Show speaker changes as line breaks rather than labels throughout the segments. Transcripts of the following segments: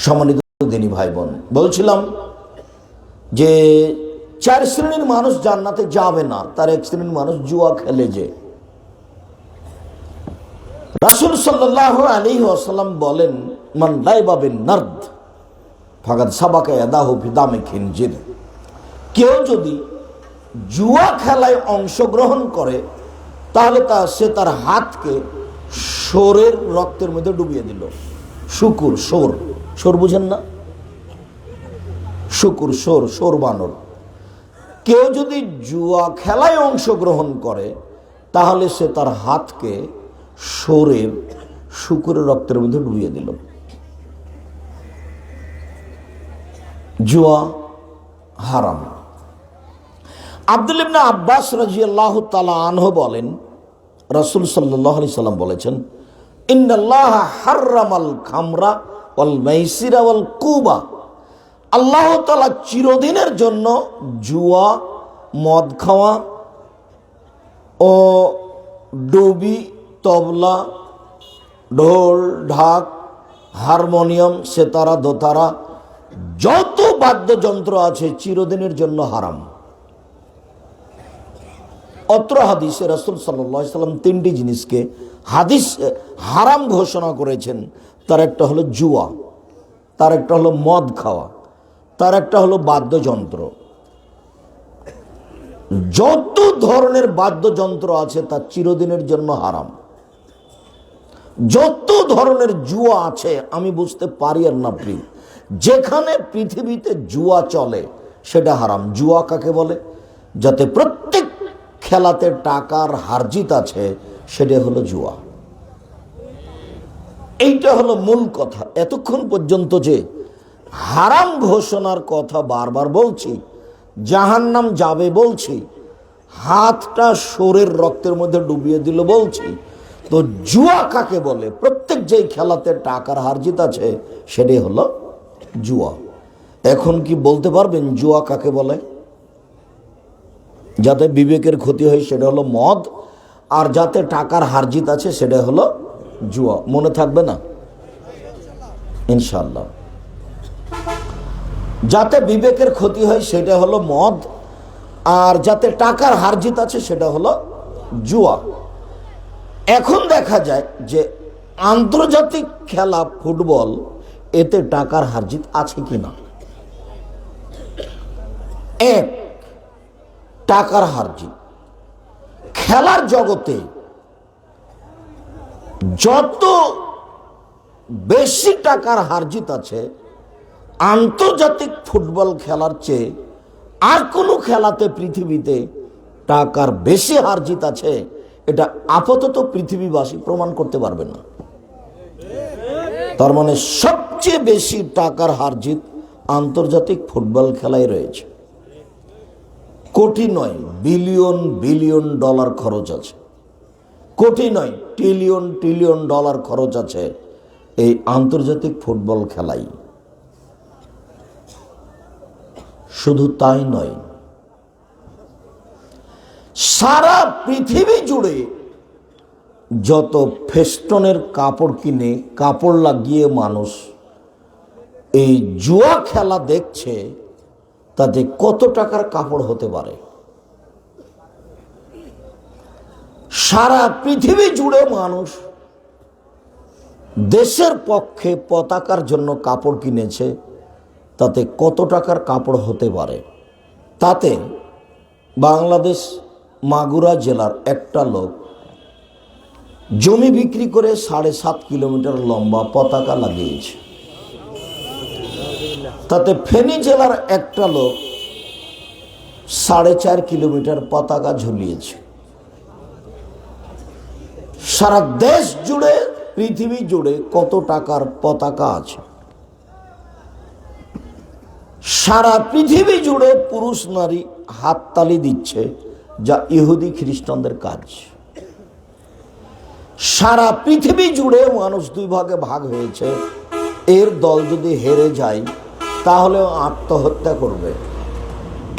সম্মানিত দিনী ভাই বোন, বলছিলাম যে 4 শ্রেণীর মানুষ জান্নাতে যাবে না। তার এক শ্রেণীর মানুষ জুয়া খেলে। যে রাসূল সাল্লাল্লাহু আলাইহি ওয়াসাল্লাম বলেন, মান লাইবা বিন নারদ ফাকাদ সাবাকা ইয়াদাহু ফি দামি খিনজির। কেউ যদি জুয়া খেলায় অংশগ্রহণ করে তাহলে সে তার হাতকে শুয়োরের রক্তের মধ্যে ডুবিয়ে দিল। শুকুর, শুয়োর বুঝেন না? শুকুর, শুয়োর বানর। কেউ যদি জুয়া খেলায় অংশগ্রহণ করে তাহলে সে তার হাতকে শুকুরের রক্তের মধ্যে ডুবিয়ে দিল। জুয়া হারাম। আব্দুল্লাহ ইবনে আব্বাস রাদিয়াল্লাহু তাআলা আনহু বলেন, রাসূল সাল্লাল্লাহু আলাইহি সাল্লাম বলেছেন, ইন্নাল্লাহা হাররামাল খামরা ওয়াল মাইসিরা ওয়াল কুবা। আল্লাহ তাআলা চিরদিনের জন্য জুয়া, মদ খাওয়া ও ডুবি, তবলা, ঢোল, ঢাক, হারমোনিয়াম, সেতারা, দোতারা, যত বাদ্যযন্ত্র আছে চিরদিনের জন্য হারাম। অত্র হাদিসে রাসূল সাল্লাল্লাহু আলাইহি সাল্লাম 3টি জিনিসকে হারাম ঘোষণা করেছেন। তার একটা হলো জুয়া, তার একটা হলো মদ খাওয়া, তার একটা হলো বাদ্যযন্ত্র। যত ধরনের বাদ্যযন্ত্র আছে তা চিরদিনের জন্য হারাম। যত ধরনের জুয়া আছে আমি বুঝতে পারি আর না প্রিয়, যেখানে পৃথিবীতে জুয়া চলে সেটা হারাম। জুয়া কাকে বলে? যাতে প্রত্যেক খেলাতে টাকার হারজিত আছে, সেটা হলো জুয়া। এইটা হলো মূল কথা। এতক্ষণ পর্যন্ত যে হারাম ঘোষণার কথা বারবার বলছি, জাহান্নাম যাবে বলছি, হাতটা শুয়োরের রক্তের মধ্যে ডুবিয়ে দিল বলছি, তো জুয়া কাকে বলে? প্রত্যেক যেই খেলাতে টাকার হারজিত আছে সেটাই হলো জুয়া। এখন কি বলতে পারবেন জুয়া কাকে বলে? যাতে বিবেকের ক্ষতি হয় সেটা হলো মদ, আর যাতে টাকার হারজিত আছে সেটা হলো জুয়া। মনে থাকবে না ইনশাআল্লাহ? যাতে বিবেকের ক্ষতি হয় সেটা হলো মদ, আর যাতে টাকার হারজিত আছে সেটা হলো জুয়া। এখন দেখা যায় যে আন্তর্জাতিক খেলা ফুটবল, এতে টাকার হারজিত আছে কিনা? এক, টাকার হারজিত। খেলার জগতে যত বেশি টাকার হারজিত আছে আন্তর্জাতিক ফুটবল খেলার চেয়ে আর কোনো খেলাতে পৃথিবীতে টাকার বেশি হারজিত আছে, এটা আপাতত পৃথিবীবাসী প্রমাণ করতে পারবে না। তার মানে সবচেয়ে বেশি টাকার হারজিত আন্তর্জাতিক ফুটবল খেলায় রয়েছে। কোটি নয়, বিলিয়ন বিলিয়ন ডলার খরচ আছে। কোটি নয়, ট্রিলিয়ন ট্রিলিয়ন ডলার খরচ আছে এই আন্তর্জাতিক ফুটবল খেলাই। শুধু তাই নয়, সারা পৃথিবী জুড়ে যত ফেস্টনের কাপড় কিনে, কাপড় লাগিয়ে মানুষ এই জুয়া খেলা দেখছে, তাতে কত টাকার কাপড় হতে পারে? সারা পৃথিবী জুড়ে মানুষ দেশের পক্ষে পতাকার জন্য কাপড় কিনেছে, তাতে কত টাকার কাপড় হতে পারে? তাতে বাংলাদেশ মাগুরা জেলার একটা লোক জমি বিক্রি করে 7.5 কিলোমিটার লম্বা পতাকা লাগিয়েছে। তাতে ফেনী জেলার একটা লোক 4.5 কিলোমিটার পতাকা ঝুলিয়েছে। সারা দেশ জুড়ে, পৃথিবী জুড়ে কত টাকার পতাকা আছে? সারা পৃথিবী জুড়ে পুরুষ নারী হাততালি দিচ্ছে, যা ইহুদি খ্রিস্টানদের কাজ। সারা পৃথিবী জুড়ে মানুষ 2 ভাগে ভাগ হয়েছে। এর দল যদি হেরে যায় তাহলেও আত্মহত্যা করবে,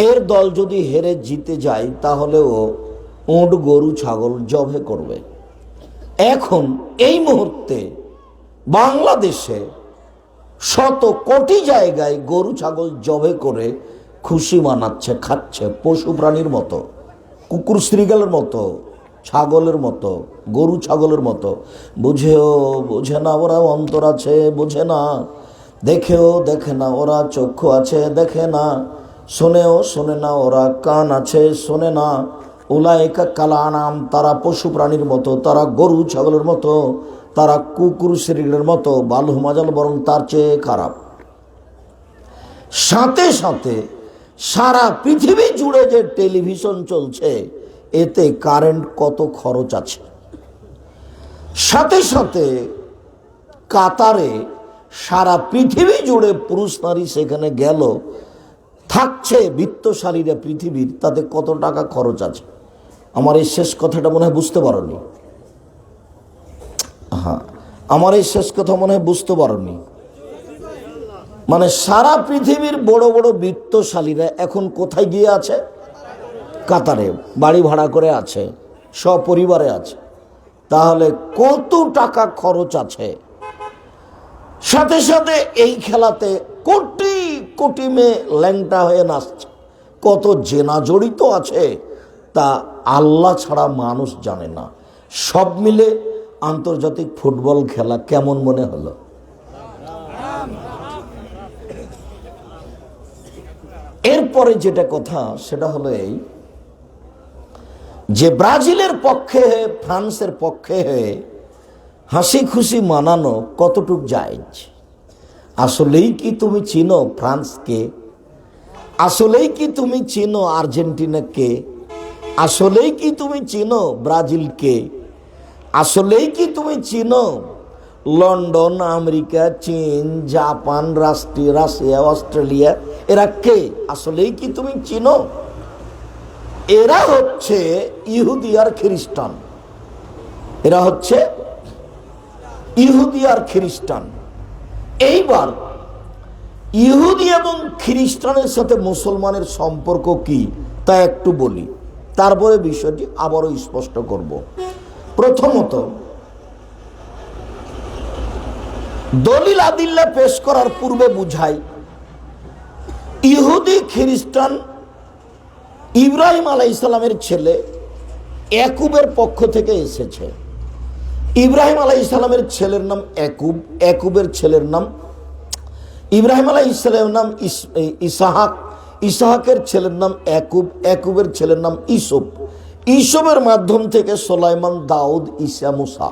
এর দল যদি হেরে জিতে যায় তাহলেও উট, গরু, ছাগল জবে করবে। এখন এই মুহূর্তে বাংলাদেশে শত কোটি জায়গায় গরু ছাগল জবে করে খুশি মানাচ্ছে, খাচ্ছে, পশু প্রাণীর মতো, কুকুর শ্রীগালের মতো, ছাগলের মতো, গরু ছাগলের মতো। বুঝেও বোঝে না ওরা, অন্তর আছে বোঝে না, দেখেও দেখে না ওরা, চক্ষু আছে দেখে না, শোনেও শোনে না ওরা, কান আছে শোনে না। উলাইকা কাল আনাম, তারা পশু প্রাণীর মতো, তারা গরু ছাগলের মতো, তারা কুকুর শ্রীগালের মতো, বালু মাজাল বরং তার চেয়ে খারাপ। সাথে সাথে সারা পৃথিবী জুড়ে যে টেলিভিশন চলছে, এতে কারেন্ট কত খরচ আছে। সাথে সাথে কাতারে সারা পৃথিবী জুড়ে পুরুষ নারী সেখানে গেল, থাকছে বিত্তশালীরা পৃথিবীর, তাতে কত টাকা খরচ আছে। আমার এই শেষ কথাটা মনে হয় বুঝতে পারোনি। হ্যাঁ, আমার এই শেষ কথা মনে হয় বুঝতে পারোনি। মানে সারা পৃথিবীর বড় বড় বিত্তশালীরা এখন কোথায় গিয়ে আছে? কাতারে বাড়ি ভাড়া করে আছে, সপরিবারে আছে। তাহলে কত টাকা খরচ আছে। সাথে সাথে এই খেলাতে কোটি কোটি মেয়ে ল্যাংটা হয়ে নাচছে, কত জেনা জড়িত আছে তা আল্লাহ ছাড়া মানুষ জানে না। সব মিলে আন্তর্জাতিক ফুটবল খেলা কেমন মনে হলো? এরপরে যেটা কথা সেটা হলো এই যে ব্রাজিলের পক্ষে হয়ে, ফ্রান্সের পক্ষে হয়ে হাসি খুশি মানানো কতটুক জায়েজ? আসলেই কি তুমি চিনো ফ্রান্সকে? আসলেই কি তুমি চিনো আর্জেন্টিনাকে? আসলেই কি তুমি চিনো ব্রাজিলকে? আসলেই কি তুমি চিনো লন্ডন, আমেরিকা, চীন, জাপান, রাশিয়া, অস্ট্রেলিয়া, এরা কে? আসলেই কি তুমি চিনো? এরা হচ্ছে ইহুদি আর খ্রিস্টান। এরা হচ্ছে ইহুদি আর খ্রিস্টান। এইবার ইহুদি এবং খ্রিস্টানের সাথে মুসলমানের সম্পর্ক কি তা একটু বলি, তারপরে বিষয়টি আবারও স্পষ্ট করব। প্রথমত, দলিল আদিল্লা পেশ করার পূর্বে বুঝাই, ইহুদি খ্রিস্টান ইব্রাহিম আলাইহিস সালামের ছেলে ইয়াকুবের পক্ষ থেকে এসেছে। ইব্রাহিম আলাইহিস সালামের ছেলের নাম ইয়াকুব, ইয়াকুবের ছেলের নাম ইব্রাহিম আলাইহিস সালামের নাম ইসহাক, ইসহাকের ছেলের নাম ইয়াকুব, ইয়াকুবের ছেলের নাম ইউসুফ, ইউসুফের মাধ্যম থেকে সুলাইমান, দাউদ, ঈসা, মুসা।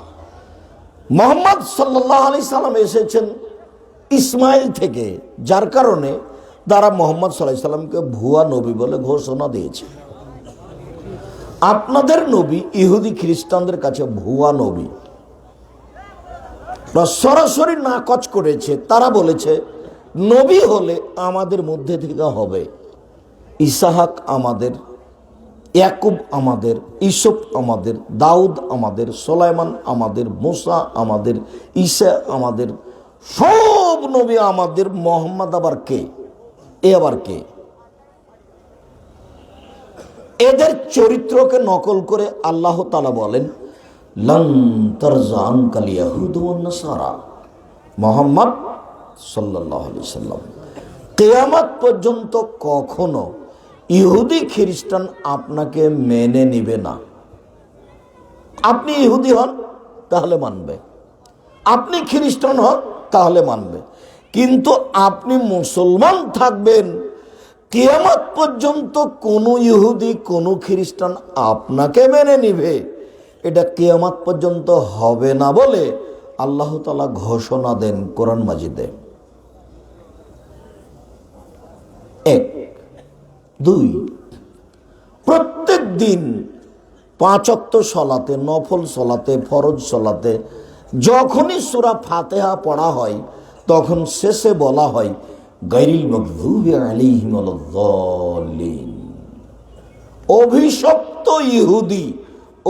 মুহাম্মদ সাল্লাল্লাহু আলাইহি সাল্লাম এসেছেন ইসমাইল থেকে, যার কারণে তারা মুহাম্মদ সাল্লাল্লাহু আলাইহি সাল্লামকে ভুয়া নবী বলে ঘোষণা দিয়েছে। আপনাদের নবী ইহুদি খ্রিস্টানদের কাছে ভুয়া নবী, সরাসরি নাকচ করেছে। তারা বলেছে নবী হলে আমাদের মধ্যে থেকে হবে, ইসহাক আমাদের, ইয়াকুব আমাদের, ইউসুফ আমাদের, দাউদ আমাদের, সুলাইমান আমাদের, মুসা আমাদের, ঈসা আমাদের, সব নবী আমাদের। মুহাম্মদ আবার কে? এ আবার কে? এদের চরিত্রকে নকল করে আল্লাহ তাআলা বলেন, লান তারজা আনকাল ইয়াহুদ ওয়ান নাসারা। মুহাম্মদ সাল্লাল্লাহু আলাইহি সাল্লাম কিয়ামত পর্যন্ত কখনো ইহুদি খ্রিস্টান আপনাকে মেনে নিবে না। আপনি ইহুদি হন তাহলে মানবে, আপনি খ্রিস্টান হন তাহলে মানবে, কিন্তু আপনি মুসলমান থাকবেন, কিয়ামত পর্যন্ত কোনো ইহুদি কোনো খ্রিস্টান আপনাকে মেনে নিবে এটা কিয়ামত পর্যন্ত হবে না বলে আল্লাহ তাআলা ঘোষণা দেন কোরআন মাজিদে। এক, দুই, প্রত্যেক দিন 5 ওয়াক্ত সলাতে, নফল সলাতে, ফরজ সলাতে যখনই সূরা ফাতিহা পড়া হয় তখন শেষে বলা হয় গায়রিল মাগযুবি আলাইহিম ওয়ালাদ-দাল্লিন। অভিশপ্ত ইহুদি,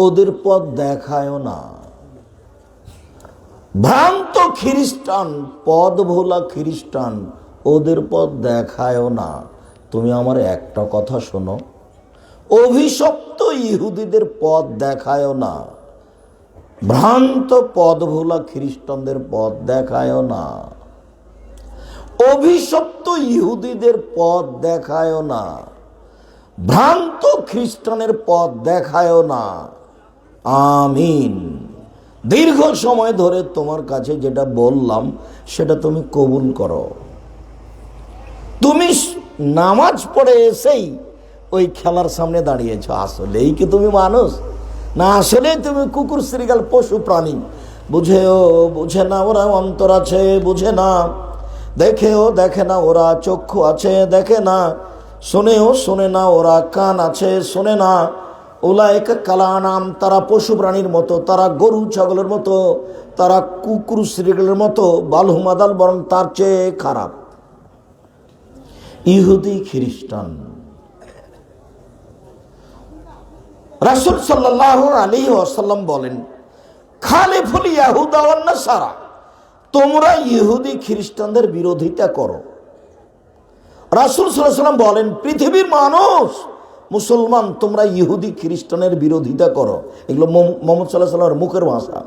ওদের পথ দেখায় না। ভ্রান্ত খ্রিস্টান, পথ ভোলা খ্রিস্টান, ওদের পথ দেখায় না। তুমি আমার একটা কথা শোনো, অভিশপ্ত ইহুদিদের পথ দেখায় না, ভ্রান্ত পথ ভোলা খ্রিস্টানদের পথ দেখায় না। অভিশপ্ত ইহুদিদের পথ দেখায় না, ভ্রান্ত খ্রিস্টানের পথ দেখায় না। আমিন। দীর্ঘ সময় ধরে তোমার কাছে যেটা বললাম সেটা তুমি কবুল করো। তুমি নামাজ পড়ে এসেই ওই খেলার সামনে দাঁড়িয়েছ, আসলেই কি তুমি মানুষ, না আসলেই তুমি কুকুর শ্রীগাল পশু প্রাণী? বুঝে না ওরা অন্তর আছে, বুঝে না, দেখেও দেখে না ওরা চক্ষু আছে, দেখে না, শোনেও শোনে না ওরা কান আছে, শোনে না। উলাইকা কালানাম, তারা পশু প্রাণীর মতো, তারা গরু ছাগলের মতো, তারা কুকুর শ্রীগালের মতো, বালহুমাদাল, বরং তার চেয়ে খারাপ। ইহুদি খ্রিস্টান। রাসূল সাল্লাল্লাহু আলাইহি ওয়াসাল্লাম বলেন, খালিফুল ইয়াহুদা ওয়ান নাসারা, তোমরা ইহুদি খ্রিস্টানদের বিরোধিতা করো। রাসূল সাল্লাল্লাহু আলাইহি ওয়াসাল্লাম বলেন, পৃথিবীর মানুষ মুসলমান, তোমরা ইহুদি খ্রিস্টানের বিরোধিতা করো। এগুলো মুহাম্মদ সাল্লাল্লাহু আলাইহি ওয়াসাল্লামের মুখের ভাষা।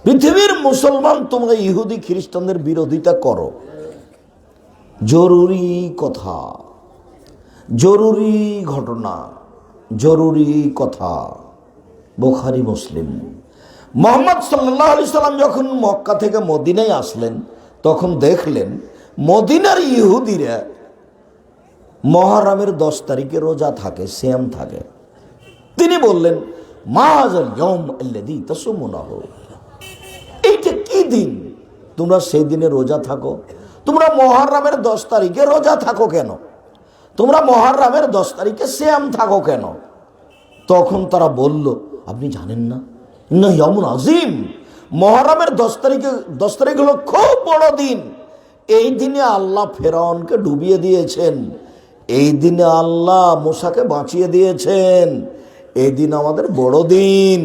পৃথিবীর মুসলমান, তোমরা ইহুদি খ্রিস্টানদের বিরোধিতা করো। জরুরি কথা, জরুরি ঘটনা, জরুরি কথা। বুখারী মুসলিম। মুহাম্মদ সাল্লাল্লাহু আলাইহি সাল্লাম যখন মক্কা থেকে মদিনায় আসলেন, তখন দেখলেন মদিনার ইহুদিরা মুহররমের 10 তারিখে রোজা থাকে, সিয়াম থাকে। তিনি বললেন, মাযাল ইয়াউম আল্লাযী তাসুমুনাহু, এইটা কি দিন তোমরা সেই দিনে রোজা থাকো? তোমরা মুহররমের 10 তারিখে রোজা থাকো কেন? তোমরা মুহররমের 10 তারিখে সিয়াম থাকো কেন? তখন তারা বলল, আপনি জানেন না, না ইয়ামুন আযীম, মুহররমের 10 তারিখ হলো খুব বড় দিন। এই দিনে আল্লাহ ফেরাউনকে ডুবিয়ে দিয়েছেন, এই দিনে আল্লাহ মূসাকে বাঁচিয়ে দিয়েছেন, এই দিন আমাদের বড় দিন।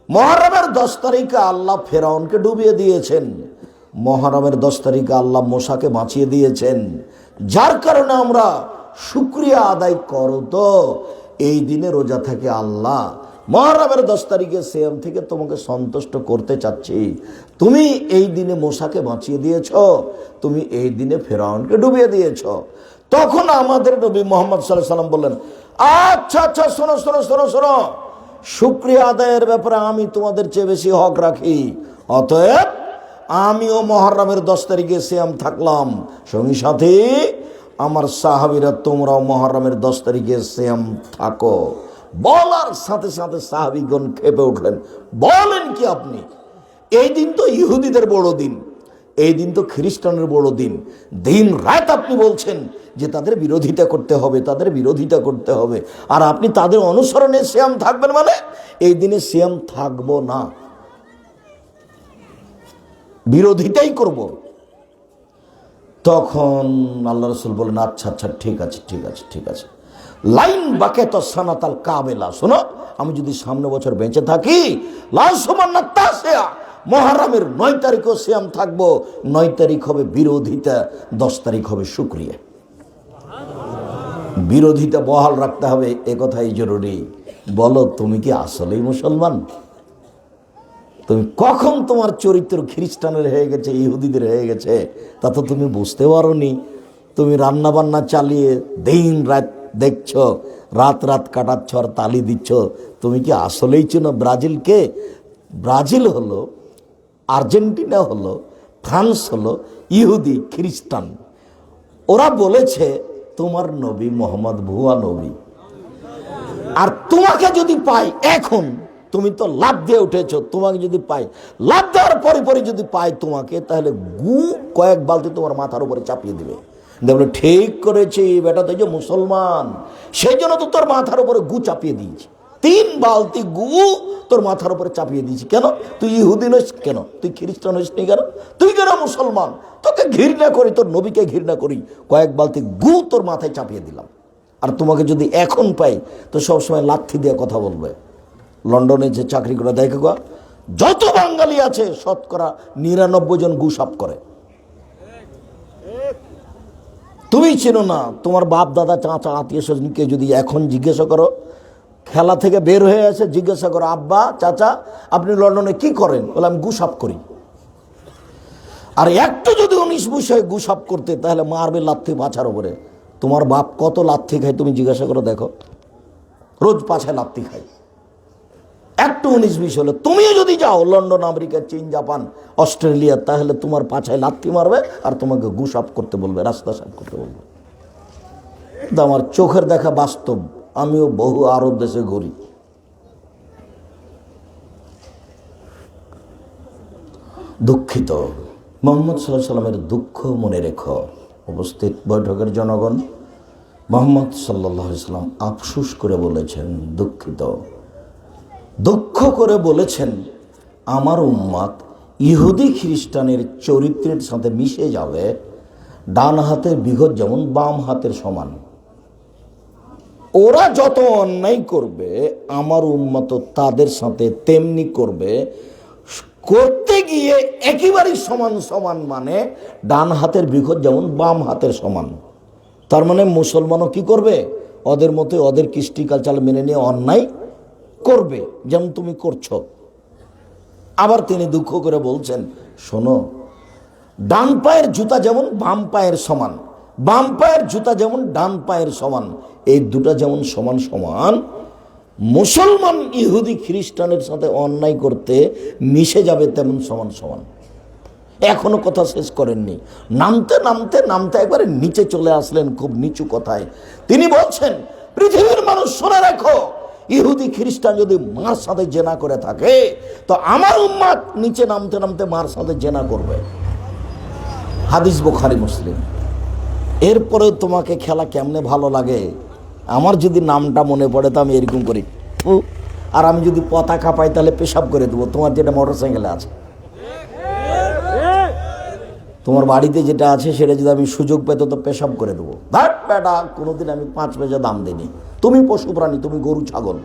মুহররমের 10 তারিখে আল্লাহ ফেরাউনকে ডুবিয়ে দিয়েছেন, মুহররমের 10 তারিখে আল্লাহ মূসাকে বাঁচিয়ে দিয়েছেন, যার কারণে আমরা শুকরিয়া আদায় করো। তো এই দিনে রোজা থাকে আল্লাহ, মুহররমের 10 তারিখে সিয়াম থেকে তোমাকে সন্তুষ্ট করতে চাচ্ছি। তুমি এই দিনে মূসাকে বাঁচিয়ে দিয়েছ, তুমি এই দিনে ফেরাউনকে ডুবিয়ে দিয়েছ। তখন আমাদের নবী মুহাম্মদ সাল্লাল্লাহু আলাইহি ওয়াসাল্লাম বললেন, আচ্ছা আচ্ছা, শোনো শোনো শোনো শোনো, শুকরিয়া আদায়ের ব্যাপারে আমি তোমাদের চেয়ে বেশি হক রাখি। অতএব আমিও মুহররমের 10 তারিখে সিয়াম থাকলাম, সঙ্গী সাথী আমার সাহাবীরা তোমরাও মুহররমের 10 তারিখে সিয়াম থাকো। বলার সাথে সাথে সাহাবীগণ ক্ষেপে উঠলেন, বলেন কি আপনি? এই দিন তো ইহুদিদের বড় দিন, এই দিন তো খ্রিস্টানের বড় দিন। দিন রাত আপনি বলছেন যে তাদের বিরোধিতা করতে হবে, তাদের বিরোধিতা করতে হবে, আর আপনি তাদের অনুসরণে সিয়াম থাকবেন, মানে এই দিনে সিয়াম থাকবো না, বিরোধিতাই করব। তখন আল্লাহ রাসূল বলেন, আচ্ছা আচ্ছা, ঠিক আছে ঠিক আছে ঠিক আছে, লাইন বাকে তো সানাতাল কাবেলা, শোনো, আমি যদি সামনে বছর বেঁচে থাকি, মুহররমের 9 তারিখও সিয়াম থাকবো। 9 তারিখ হবে বিরোধিতা, 10 তারিখ হবে শুকরিয়া। বিরোধিতা বহাল রাখতে হবে, এ কথাই জরুরি। বলো, তুমি কি আসলেই মুসলমান? তুমি কখন তোমার চরিত্র খ্রিস্টানের হয়ে গেছে, ইহুদিদের হয়ে গেছে, তা তো তুমি বুঝতে পারোনি। তুমি রান্না বান্না চালিয়ে দিন রাত দেখছো, রাত রাত কাটাচ্ছ আর তালি দিচ্ছ। তুমি কি আসলেই চেনো ব্রাজিলকে? ব্রাজিল হলো, আর্জেন্টিনা হলো, ফ্রান্স হলো ইহুদি খ্রিস্টান। ওরা বলেছে তোমার নবী মোহাম্মদ ভুয়া নবী। আর তোমাকে যদি পাই, এখন তুমি তো লাভ দিয়ে উঠেছো, তোমাকে যদি পাই, লাভ দেওয়ার পরে পরে যদি পাই তোমাকে, তাহলে গু কয়েক বালতি তোমার মাথার উপরে চাপিয়ে দিবে। দেখলো ঠিক করেছি বেটা, তুই যে মুসলমান, সেই জন্য তো তোর মাথার উপরে গু চাপিয়ে দিয়েছি। 3 বালতি গু তোর মাথার উপরে চাপিয়ে দিয়েছি। কেন? তুই ইহুদি নইস কেন? তুই খ্রিস্টান হইস নি কেন? তুই কেন মুসলমান? তোকে ঘৃণা করি, তোর নবীকে ঘৃণা করি, কয়েক বালতি গু তোর মাথায় চাপিয়ে দিলাম। আর তোমাকে যদি এখন পাই, তো সবসময় লাথি দিয়ে কথা বলবে। লন্ডনে যে চাকরি করে দেখে গো, যত বাঙালি আছে শতকরা 99 জন গু সাফ করে। তুমি চেনো না, তোমার বাপ দাদা চাচা আত্মীয় স্বজনকে যদি এখন জিজ্ঞাসা করো, খেলা থেকে বের হয়ে আসে, জিজ্ঞাসা করো, আব্বা চাচা আপনি লন্ডনে কি করেন? বলে আমি গু সাফ করি। আর একটু যদি 19 বিষয়ে গুসাপ করতে, তাহলে মারবে লাথি পাছার উপরে। তোমার বাপ কত লাথি খায় তুমি জিজ্ঞাসা করে দেখো, রোজ পাছায় লাথি খায়। একটু 19-20 হলে তুমিও যদি যাও লন্ডন, আমেরিকা, চীন, জাপান, অস্ট্রেলিয়া, তাহলে তোমার পাছায় লাথি মারবে আর তোমাকে গুসাপ করতে বলবে, রাস্তা সাফ করতে বলবে। আমার চোখের দেখা বাস্তব, আমিও বহু আরব দেশে ঘুরি। দুঃখিত, মুহাম্মদ সাল্লাল্লাহু আলাইহি সাল্লামের দুঃখ মনে রেখো। উপস্থিত বৈঠকের জনগণ, মুহাম্মদ সাল্লাল্লাহু আলাইহি সাল্লাম আফসোস করে বলেছেন, দুঃখিত, দুঃখ করে বলেছেন, আমার উম্মত ইহুদি খ্রিস্টানের চরিত্রের সাথে মিশে যাবে। ডান হাতের বিঘত যেমন বাম হাতের সমান। ওরা যত অন্যায় করবে আমার উম্মত তাদের সাথে তেমনি করবে। করতে গিয়ে একেবারেই সমান সমান, মানে ডান হাতের বিঘত যেমন বাম হাতের সমান। তার মানে মুসলমানও কি করবে? ওদের মতো ওদের কৃষ্টি কালচার মেনে নিয়ে অন্যায় করবে, যেমন তুমি করছো। আবার তিনি দুঃখ করে বলছেন, শোনো, ডান পায়ের জুতা যেমন বাম পায়ের সমান, বাম পায়ের জুতা যেমন ডান পায়ের সমান, এই দুটা যেমন সমান সমান, মুসলমান ইহুদি খ্রিস্টানের সাথে অন্যায় করতে মিশে যাবে তেমন সমান সমান। এখনো কথা শেষ করেননি, নামতে নামতে নামতে একবারে নিচে চলে আসলেন, খুব নিচু কথায়। তিনি বলছেন, পৃথিবীর মানুষ শুনে রাখো, ইহুদি খ্রিস্টান যদি মার সাথে জেনা করে থাকে, তো আমার উম্মত নিচে নামতে নামতে মার সাথে জেনা করবে। হাদিস বুখারী, মুসলিম। এরপরে তোমাকে খেলা কেমনে ভালো লাগে? আমার যদি নামটা মনে পড়ে তো আমি এরকম করি, আর আমি যদি পতাকা পাই তাহলে পেশাব করে দেবো। তোমার যেটা মোটর সাইকেলে আছে, তোমার বাড়িতে যেটা আছে, সেটা যদি আমি সুযোগ পেতো তো পেশাব করে দেবো। ভাট বেটা, কোনোদিন আমি 5 পয়সা দাম দিইনি। তুমি পশু প্রাণী, তুমি গরু ছাগল,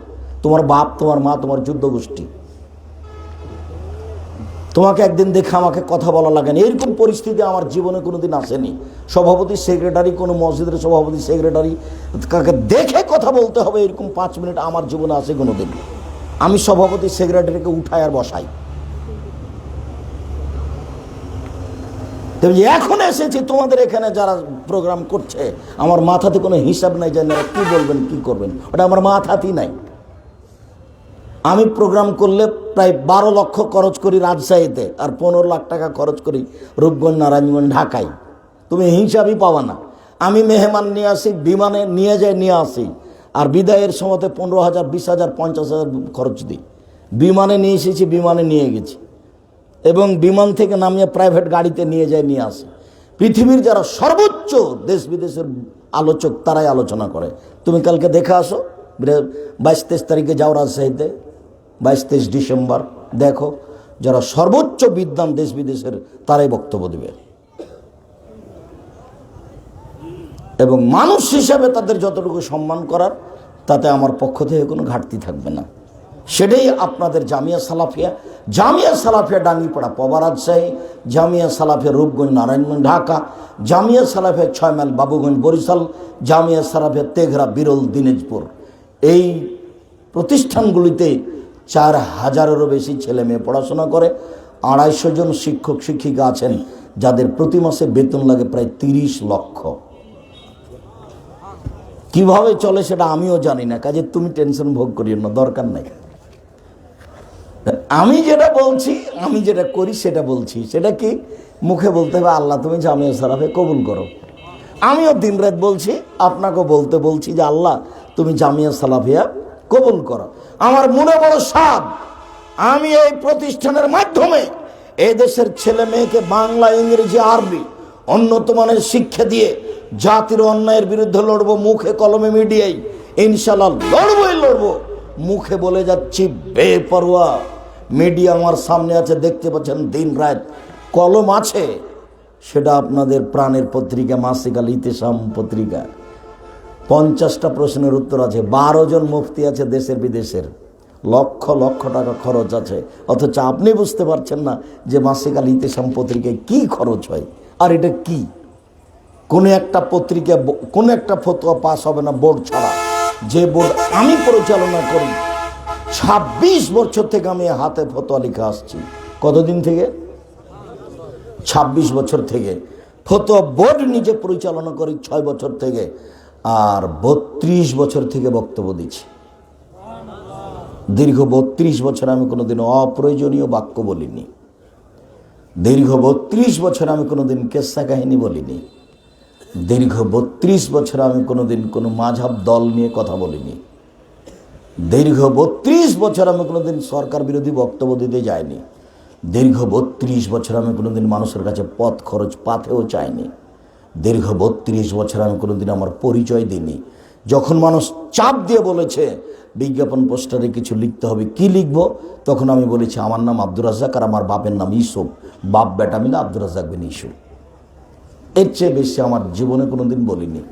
তোমার বাপ, তোমার মা, তোমার যুদ্ধ গোষ্ঠী। তোমাকে একদিন দেখে আমাকে কথা বলা লাগে না, এরকম পরিস্থিতি আমার জীবনে কোনোদিন আসেনি। সভাপতি সেক্রেটারি, কোনো মসজিদের সভাপতি সেক্রেটারি কাকে দেখে কথা বলতে হবে, এরকম 5 মিনিট আমার জীবনে আসে কোনোদিন। আমি সভাপতি সেক্রেটারিকে উঠাই আর বসাই। তবে এখন এসেছি তোমাদের এখানে যারা প্রোগ্রাম করছে, আমার মাথাতে কোনো হিসাব নাই, জানি না কি বলবেন কি করবেন, ওটা আমার মাথাতেই নাই। আমি প্রোগ্রাম করলে প্রায় 12 লক্ষ খরচ করি রাজশাহীতে, আর 15 লাখ টাকা খরচ করি রূপগঞ্জ, নারায়ণগঞ্জ, ঢাকায়। তুমি হিসাবই পাবা না। আমি মেহমান নিয়ে আসি, বিমানে নিয়ে যাই, নিয়ে আসি, আর বিদায়ের সময়তে 15,000, 20,000, 50,000 খরচ দিই। বিমানে নিয়ে এসেছি, বিমানে নিয়ে গেছি, এবং বিমান থেকে নামিয়ে প্রাইভেট গাড়িতে নিয়ে যায়, নিয়ে আসে। পৃথিবীর যারা সর্বোচ্চ দেশ বিদেশের আলোচক, তারাই আলোচনা করে। তুমি কালকে দেখে আসো, 22-23 তারিখে যাও রাজশাহীতে, 22-23 ডিসেম্বর, দেখো যারা সর্বোচ্চ বিদ্বান দেশ বিদেশের, তারাই বক্তব্য দেবে। এবং মানুষ হিসাবে তাদের যতটুকু সম্মান করার, তাতে আমার পক্ষ থেকে কোনো ঘাটতি থাকবে না। সেটাই আপনাদের জামিয়া সালাফিয়া। জামিয়া সালাফিয়া ডাঙ্গিপাড়া, পবা, রাজশাহী, জামিয়া সালাফিয়া রূপগঞ্জ, নারায়ণগঞ্জ, ঢাকা, জামিয়া সালাফিয়া 6 মাইল, বাবুগঞ্জ, বরিশাল, জামিয়া সালাফিয়া তেঘরা, বিরল, দিনাজপুর। এই প্রতিষ্ঠানগুলিতে 4,000-এরও বেশি ছেলে মেয়ে পড়াশোনা করে। 250 জন শিক্ষক শিক্ষিকা আছেন, যাদের প্রতি মাসে বেতন লাগে প্রায় 30 লক্ষ। কিভাবে চলে সেটা আমিও জানি না, কাজে তুমি টেনশন ভোগ করিও না, দরকার নাই। আমি যেটা বলছি, আমি যেটা করি সেটা বলছি। সেটা কি? মুখে বলতে হবে, আল্লাহ তুমি জামিয়া সালাফিয়া কবুল করো। আমিও দিনরাত বলছি, আপনাকেও বলতে বলছি যে আল্লাহ তুমি জামিয়া সালাফিয়া কবুল করো। আমার মনে বড় সাধ, আমি এই প্রতিষ্ঠানের মাধ্যমে এই দেশের ছেলে মেয়েকে বাংলা, ইংরেজি, আরবি উন্নত মানের শিক্ষা দিয়ে জাতির অন্যায়ের বিরুদ্ধে লড়বো, মুখে কলমে মিডিয়ায় ইনশাল্লাহ লড়বই লড়বো। মুখে বলে যাচ্ছি, বেপরোয়া। মিডিয়া আমার সামনে আছে, দেখতে পাচ্ছেন, দিন রাত কলম আছে। সেটা আপনাদের প্রাণের পত্রিকা, মাসিক আল ইতিসাম পত্রিকা। 50টা প্রশ্নের উত্তর আছে, 12 জন মুফতি আছে দেশের বিদেশের, লক্ষ লক্ষ টাকা খরচ আছে। অথচ আপনি বুঝতে পারছেন না যে মাসিক আল ইতিসাম পত্রিকায় কি খরচ হয়। আর এটা কি? কোনো একটা পত্রিকা, কোনো একটা ফতোয়া পাস হবে না বোর্ড ছাড়া। যে বোর্ড আমি পরিচালনা করি, 26 বছর থেকে আমি হাতে ফতোয়া লিখে আসছি। কতদিন থেকে? 26 বছর থেকে, ফতোয়া বোর্ড নিজে পরিচালনা করি 6 বছর থেকে, আর 32 বছর থেকে বক্তব্য দিচ্ছি। দীর্ঘ 32 বছর আমি কোনোদিন অপ্রয়োজনীয় বাক্য বলিনি। দীর্ঘ 32 বছর আমি কোনোদিন কেসা কাহিনী বলিনি। দীর্ঘ 32 বছর আমি কোনোদিন কোনো মাঝহাব দল নিয়ে কথা বলিনি। দীর্ঘ 32 বছর আমি কোনোদিন সরকার বিরোধী বক্তব্য দিতে যাইনি। দীর্ঘ 32 বছর আমি কোনোদিন মানুষের কাছে পথ খরচ পাতেও চাইনি। দীর্ঘ 32 বছর আমি কোনোদিন আমার পরিচয় দিইনি। যখন মানুষ চাপ দিয়ে বলেছে বিজ্ঞাপন পোস্টারে কিছু লিখতে হবে, কি লিখবো, তখন আমি বলেছি আমার নাম আব্দুর রাজ্জাক আর আমার বাপের নাম ইউসুফ, বাপ বেটা মিলে আব্দুর রাজ্জাক বিন ইউসুফ। এর চেয়ে বেশি আমার জীবনে কোনোদিন বলিনি।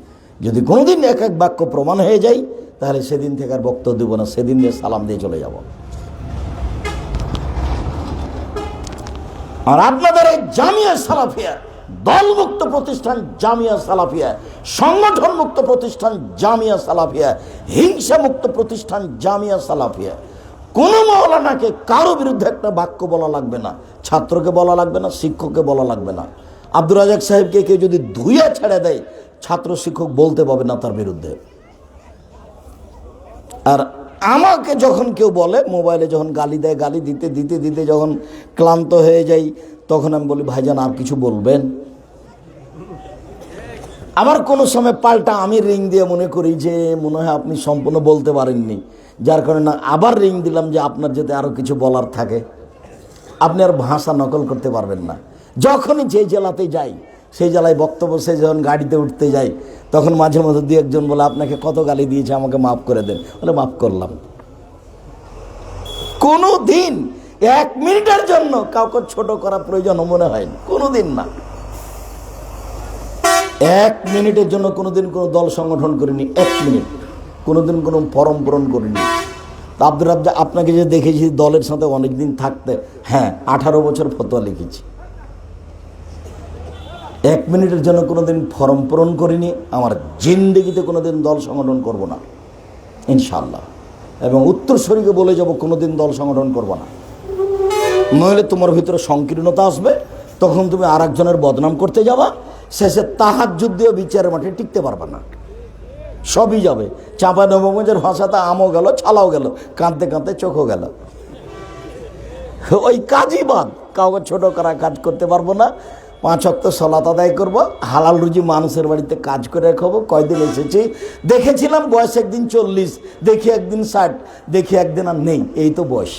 যদি কোনোদিন এক এক বাক্য প্রমাণ হয়ে যায় তাহলে সেদিন থেকে আর বক্তব্য দেবো না, সেদিন দিয়ে সালাম দিয়ে চলে যাব। আর আপনাদের এই জামিয়া সালাফিয়া, দলমুক্ত প্রতিষ্ঠান জামিয়া সালাফিয়া, সংগঠন মুক্ত প্রতিষ্ঠান জামিয়া সালাফিয়া, হিংসা মুক্ত প্রতিষ্ঠান জামিয়া সালাফিয়া, কোনো মাওলানাকে কারো বিরুদ্ধে একটা বাক্য বলা লাগবে না, ছাত্রকে বলা লাগবে না, শিক্ষককে বলা লাগবে না। আব্দুর রাজ্জাক সাহেবকে কেউ যদি ধুয়ে ছেড়ে দেয়, ছাত্র শিক্ষক বলতে পারবে না তার বিরুদ্ধে। আর আমাকে যখন কেউ বলে, মোবাইলে যখন গালি দেয়, গালি দিতে দিতে দিতে যখন ক্লান্ত হয়ে যাই, তখন আমি বলি ভাইজান আর কিছু বলবেন। আবার কোনো সময় পাল্টা আমি রিং দিয়ে মনে করি যে মনে হয় আপনি সম্পূর্ণ বলতে পারেননি, যার কারণে আবার রিং দিলাম যে আপনার যদি আরও কিছু বলার থাকে। আপনি আর ভাষা নকল করতে পারবেন না। যখনই যে জেলাতে যাই, সেই জেলায় বক্তব্য সে যখন গাড়িতে উঠতে যাই, তখন মাঝে মাঝে দু একজন বলে আপনাকে কত গালি দিয়েছে, আমাকে মাফ করে দেন। বলে মাফ করলাম। কোনো দিন 1 মিনিটের জন্য কাউকে ছোট করা প্রয়োজন মনে হয় কোনো দিন না। 1 মিনিটের জন্য কোনোদিন কোনো দল সংগঠন করিনি। 1 মিনিট কোনোদিন কোনো ফরম পূরণ করিনি। আব্দুর রাজ্জাক আপনাকে যে দেখেছি দলের সাথে অনেকদিন থাকতে, হ্যাঁ 18 বছর ফতোয়া লিখেছি। 1 মিনিটের জন্য কোনোদিন ফর্ম পূরণ করিনি। আমার জিন্দেগিতে কোনোদিন দল সংগঠন করব না ইনশাআল্লাহ। এবং উত্তরসূরিকে বলে যাব কোনোদিন দল সংগঠন করব না, নইলে তোমার ভিতরে সংকীর্ণতা আসবে, তখন তুমি আর একজনের বদনাম করতে যাবা, শেষে তাহাজ্জুদ দিয়ে বিচারের মাঠে টিকতে পারবা না, সবই যাবে। চাঁপাইনবাবগঞ্জের ভাষাতে আমও গেল, ছালাও গেল, কাঁদতে কাঁদতে চোখও গেল। ওই কাজই বাদ, কাউকে ছোট করা কাজ করতে পারবো না। 5 ওয়াক্ত সালাত আদায় করবো, হালাল রুজি মানুষের বাড়িতে কাজ করে খাবো। কয়দিন এসেছি দেখেছিলাম, বয়স একদিন 40, দেখি একদিন 60, দেখি একদিন আর নেই। এই তো বয়স।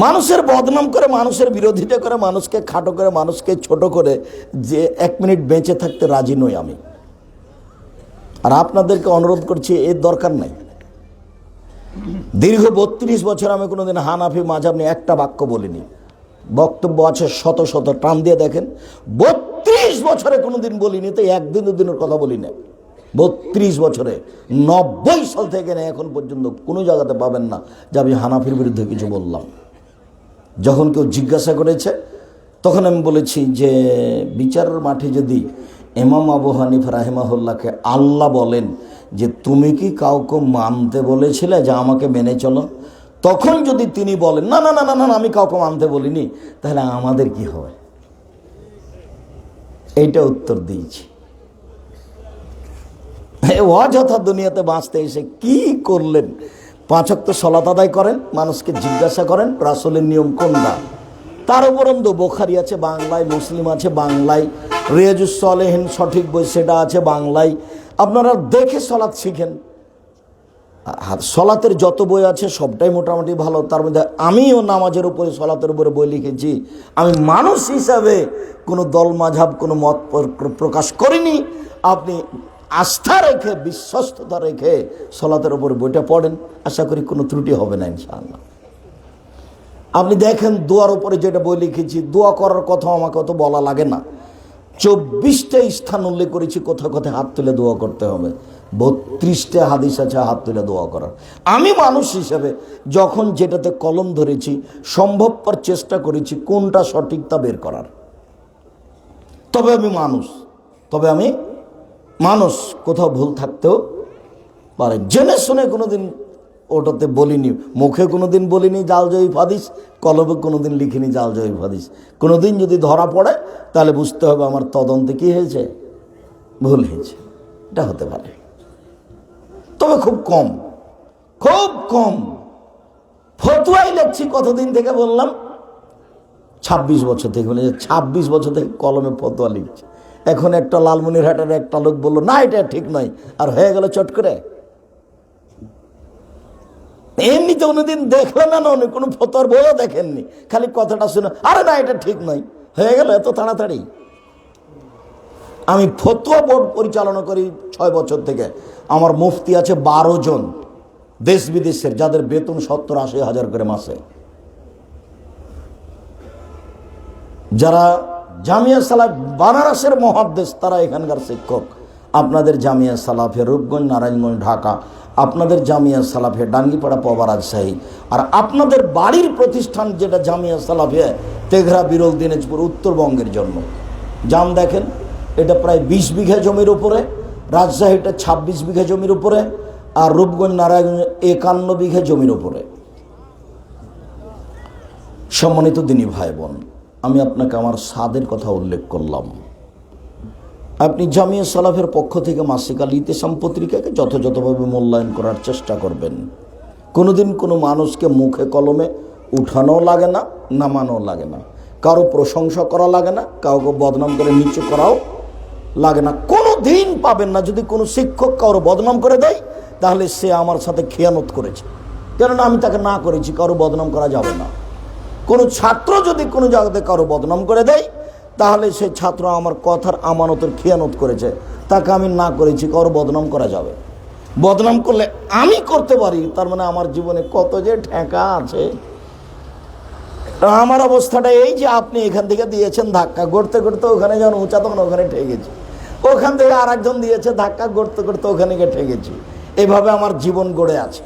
মানুষের বদনাম করে, মানুষের বিরোধিতা করে, মানুষকে খাটো করে, মানুষকে ছোট করে যে 1 মিনিট বেঁচে থাকতে রাজি নই আমি। আর আপনাদেরকে অনুরোধ করছি, এর দরকার নাই। দীর্ঘ 32 বছর আমি কোনোদিন হানাফি মাযহাব নিয়ে একটা বাক্য বলিনি। বক্তব্য আছে শত শত, টান দিয়ে দেখেন। 32 বছরে কোনোদিন বলিনি, তো একদিন দুদিনের কথা বলি না। 32 বছরে 90 সাল থেকে না এখন পর্যন্ত কোনো জায়গাতে পাবেন না যে আমি হানাফির বিরুদ্ধে কিছু বললাম। যখন কেউ জিজ্ঞাসা করেছে তখন আমি বলেছি যে বিচারের মাঠে যদি ইমাম আবু হানিফা রাহিমাহুল্লাহকে আল্লাহ বলেন যে তুমি কি কাউকে মানতে বলেছিলে যে আমাকে মেনে চলো, তখন যদি তিনি বলেন না না না না না আমি কাউকে মানতে বলিনি, তাহলে আমাদের কি হবে? এইটা উত্তর দিয়েছি। অযথা দুনিয়াতে বাঁচতে এসে কি করলেন? 5 ওয়াক্ত সালাত আদায় করেন, মানুষকে জিজ্ঞাসা করেন রাসূলের নিয়ম কোনটা। তার উপরন্তু বুখারী আছে বাংলায়, মুসলিম আছে বাংলায়, রিয়াজুস সালেহিন সঠিক বই সেটা আছে বাংলায়। আপনারা দেখে সালাত শিখেন। সালাতের যত বই আছে সবটাই মোটামুটি ভালো। তার মধ্যে আমিও নামাজের উপরে, সালাতের উপরে বই লিখেছি। আমি মানুষ হিসাবে কোনো দল মাযহাব কোনো মত প্রকাশ করিনি। আপনি আস্থা রেখে, বিশ্বস্ততা রেখে সালাতের উপরে বইটা পড়েন, আশা করি কোনো ত্রুটি হবে না ইনশাআল্লাহ। আপনি দেখেন দোয়ার উপরে যেটা বই লিখেছি, দোয়া করার কথা আমাকে অত বলা লাগে না। 24টা স্থান উল্লেখ করেছি কোথাও কোথায় হাত তুলে দোয়া করতে হবে। 32টা হাদিস আছে হাত তুলে দোয়া করার। আমি মানুষ হিসেবে যখন যেটাতে কলম ধরেছি সম্ভবপর চেষ্টা করেছি কোনটা সঠিক তা বের করার। তবে আমি মানুষ, কোথাও ভুল থাকতেও পারে। জেনে শুনে কোনোদিন ওটাতে বলিনি, মুখে কোনোদিন বলিনি জাল জয়ীফ হাদিস, কলবে কোনোদিন লিখিনি জাল জয়ীফ হাদিস। কোনোদিন যদি ধরা পড়ে তাহলে বুঝতে হবে আমার তদন্তে কি হয়েছে, ভুল হয়েছে। এটা হতে পারে, তবে খুব কম, খুব কম। ফতুয়াই লিখছি কতদিন থেকে বললাম, 26 বছর থেকে। বলে 26 বছর থেকে কলমে ফতুয়া লিখছি। এখন একটা লালমনিরহাটের একটা লোক বললো না এটা ঠিক নয়, আর হয়ে গেল চট করে। এমনিতে কোনোদিন দেখলেন না, উনি কোনো ফতোয়ার বইও দেখেননি, খালি কথাটা শুনে আরে না এটা ঠিক নয়, হয়ে গেল এত তাড়াতাড়ি। আমি ফতোয়া বোর্ড পরিচালনা করি 6 বছর থেকে। আমার মুফতি আছে 12 জন দেশ বিদেশের, যাদের বেতন 70-80 হাজার করে মাসে, যারা জামিয়া সালাফ বানারসের মুহাদ্দিস, তারা এখানকার শিক্ষক। আপনাদের জামিয়া সালাফে রূপগঞ্জ, নারায়ণগঞ্জ, ঢাকা, আপনাদের জামিয়া সালাফে ডাঙ্গিপাড়া, পবা, রাজশাহী, আর আপনাদের বাড়ির প্রতিষ্ঠান যেটা জামিয়া সালাফে তেঘরা, বিরল, দিনাজপুর, উত্তরবঙ্গের জন্য। জাম দেখেন, এটা প্রায় 20 বিঘা জমির উপরে, রাজশাহীটা 26 বিঘা জমির উপরে, আর রূপগঞ্জ, নারায়ণগঞ্জ 51 বিঘা জমির উপরে। সম্মানিত দিনী ভাই বোন, আমি আপনাকে আমার সাদের কথা উল্লেখ করলাম। আপনি জামিয়া সালাফের পক্ষ থেকে মাসিক আল ইতিসাম পত্রিকাকে যথাযথভাবে মূল্যায়ন করার চেষ্টা করবেন। কোনোদিন কোনো মানুষকে মুখে কলমে উঠানো লাগে না, নামানো লাগে না, কারো প্রশংসা করা লাগে না, কাউকে বদনাম করে নিচু করাও লাগে না। কোনো দিন পাবেন না যদি কোনো শিক্ষক কারো বদনাম করে দেয় তাহলে সে আমার সাথে খেয়ানত করেছে, কেননা আমি তাকে না করেছি, কারো বদনাম করা যাবে না। কোনো ছাত্র যদি কোনো জায়গাতে কারো বদনাম করে দেয় তাহলে সেই ছাত্র আমার কথার আমানতের খেয়ানত করেছে, তাকে আমি না করেছি, কারো বদনাম করা যাবে। বদনাম করলে আমি করতে পারি, তার মানে আমার জীবনে কত যে ঠেকা আছে। আমার অবস্থাটা এই যে আপনি এখান থেকে দিয়েছেন ধাক্কা, গড়তে গড়তে ওখানে যখন উঁচা তখন ওখানে ঠেকেছি, ওখান থেকে আর একজন দিয়েছে ধাক্কা, গড়তে গড়তে ওখানে গিয়ে ঠেকেছি। এভাবে আমার জীবন গড়ে আছে।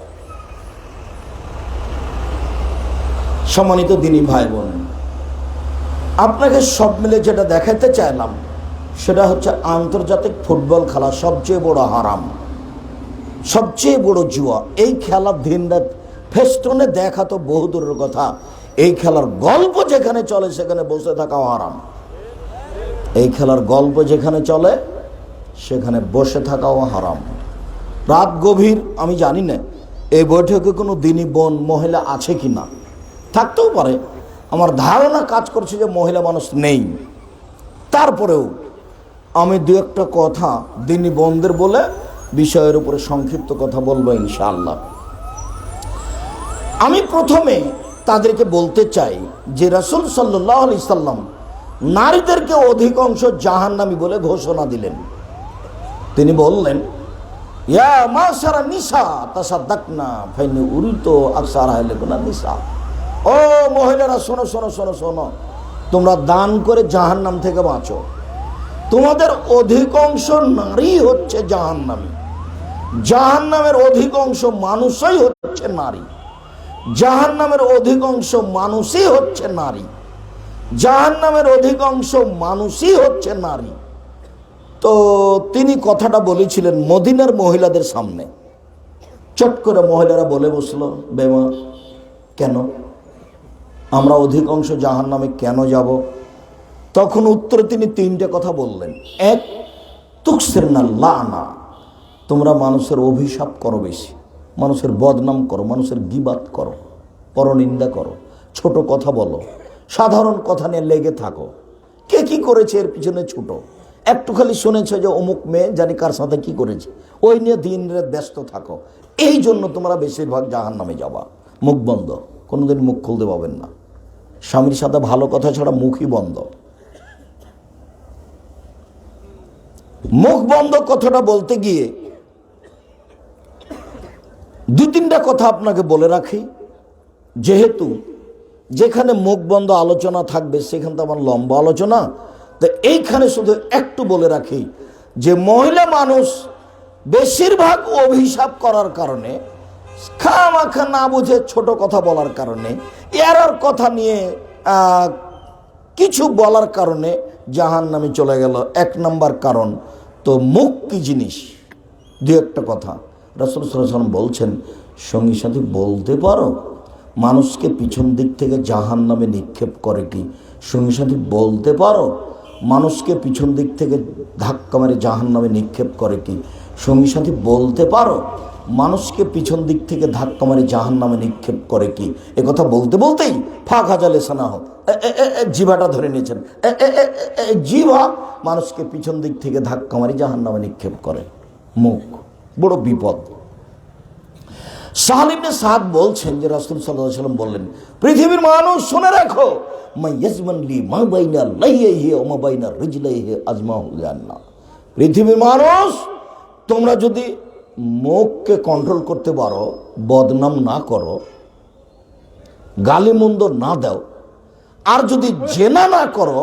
সম্মানিত দিনী ভাই বোন, আপনাকে সব মিলে যেটা দেখাতে চাইলাম সেটা হচ্ছে আন্তর্জাতিক ফুটবল খেলা সবচেয়ে বড় হারাম, সবচেয়ে বড় জুয়া। এই খেলা দিনরাত ফেস্টনে দেখা তো বহু দূরের কথা, এই খেলার গল্প যেখানে চলে সেখানে বসে থাকাও হারাম। এই খেলার গল্প যেখানে চলে সেখানে বসে থাকাও হারাম। রাত গভীর, আমি জানি না এই বৈঠকে কোনো দিনী বোন মহিলা আছে কি না, থাকতেও পারে, আমার ধারণা কাজ করছে যে মহিলা মানুষ নেই। তারপরেও আমি দু একটা কথা দিনী বোনদের বলে বিষয়ের উপরে সংক্ষিপ্ত কথা বলবো ইনশাআল্লাহ। আমি প্রথমে তাদেরকে বলতে চাই যে রাসূল সাল্লাল্লাহু আলাইহি সাল্লাম নারীদেরকে অধিকাংশ জাহান্নামী বলে ঘোষণা দিলেন। তিনি বললেন, ইয়া মাশারা নিসা তাসাদ্দাকনা ফাইনি উরিতু আকসারা লাকুনা নিসা। ও মহিলারা শোনো শোনো শোনো শোনো, তোমরা দান করে জাহান্নাম থেকে বাঁচো। তোমাদের অধিকাংশ নারী হচ্ছে জাহান্নামী, জাহান্নামের অধিকাংশ মানুষই হচ্ছে নারী, জাহান্নামের অধিকাংশ মানুষই হচ্ছে নারী, জাহান্নামের অধিকাংশ মানুষই হচ্ছে নারী। তো তিনি কথাটা বলেছিলেন মদিনার মহিলাদের সামনে। চট করে মহিলারা বলে বসলো, বেমা কেন আমরা অধিকাংশ জাহান্নামে কেন যাব? তখন উত্তরে তিনি 3টে কথা বললেন। এক, তুকসিরনা লানা, তোমরা মানুষের অভিশাপ করো বেশি, মানুষের বদনাম করো, মানুষের গীবাত করো, পরনিন্দা করো, ছোট কথা বলো, সাধারণ কথা নিয়ে লেগে থাকো, কে কি করেছে এর পিছনে ছুটো, একটু খালি শুনেছে যে অমুক মেয়ে জানি কার সাথে কি করেছে, ওই নিয়ে দিন রাত ব্যস্ত থাকো। এই জন্য তোমরা বেশিরভাগ জাহান্নামে যাবা। মুখ বন্ধ, কোনোদিন মুখ খুলতে পাবেন না। স্বামীর সাথে ভালো কথা ছাড়া মুখই বন্ধ। মুখ বন্ধ কথাটা বলতে গিয়ে 2-3টা কথা আপনাকে বলে রাখি, যেহেতু যেখানে মুখ বন্ধ আলোচনা থাকবে সেখানে তো আমার লম্বা আলোচনা, তো এইখানে শুধু একটু বলে রাখি যে মহিলা মানুষ বেশিরভাগ অভিশাপ করার কারণে, খামাখা না বুঝে ছোট কথা বলার কারণে, এরার কথা নিয়ে কিছু বলার কারণে জাহান্নামে চলে গেল। 1 নম্বর কারণ। তো মুখ কি জিনিস, 2 একটা কথা রাসূল সাল্লাল্লাহু আলাইহি ওয়াসাল্লাম বলছেন, সঙ্গী সাথী বলতে পারো মানুষকে পিছন দিক থেকে জাহান্নামে নিক্ষেপ করে কি? সঙ্গী সাথী বলতে পারো মানুষকে পিছন দিক থেকে ধাক্কা মেরে জাহান্নামে নিক্ষেপ করে কি? সঙ্গী সাথী বলতে পারো মানুষকে পিছন দিক থেকে ধাক্কা মেরে জাহান্নামে নিক্ষেপ করে কি? এ কথা বলতে বলতেই ফাঁক হাজালে সানা হোক জিভাটা ধরে নিয়েছেন। জিভা মানুষকে পিছন দিক থেকে ধাক্কা মারি জাহান্নামে নিক্ষেপ করে। মুখ বড় বিপদ। সাহাল ইবনে সাদ বলছেন যে রাসূল সাল্লাল্লাহু আলাইহি ওয়াসাল্লাম বললেন, পৃথিবীর মানুষ শুনে রাখো, মা ইয়াজমান লি মা বাইনা লাইহি ওয়া মা বাইনা রিজলাইহি আজমাহুল জান্নাহ। পৃথিবীর মানুষ, তোমরা যদি মুখকে কন্ট্রোল করতে পারো, বদনাম না করো, গালিমন্দ না দাও, আর যদি জেনা না করো,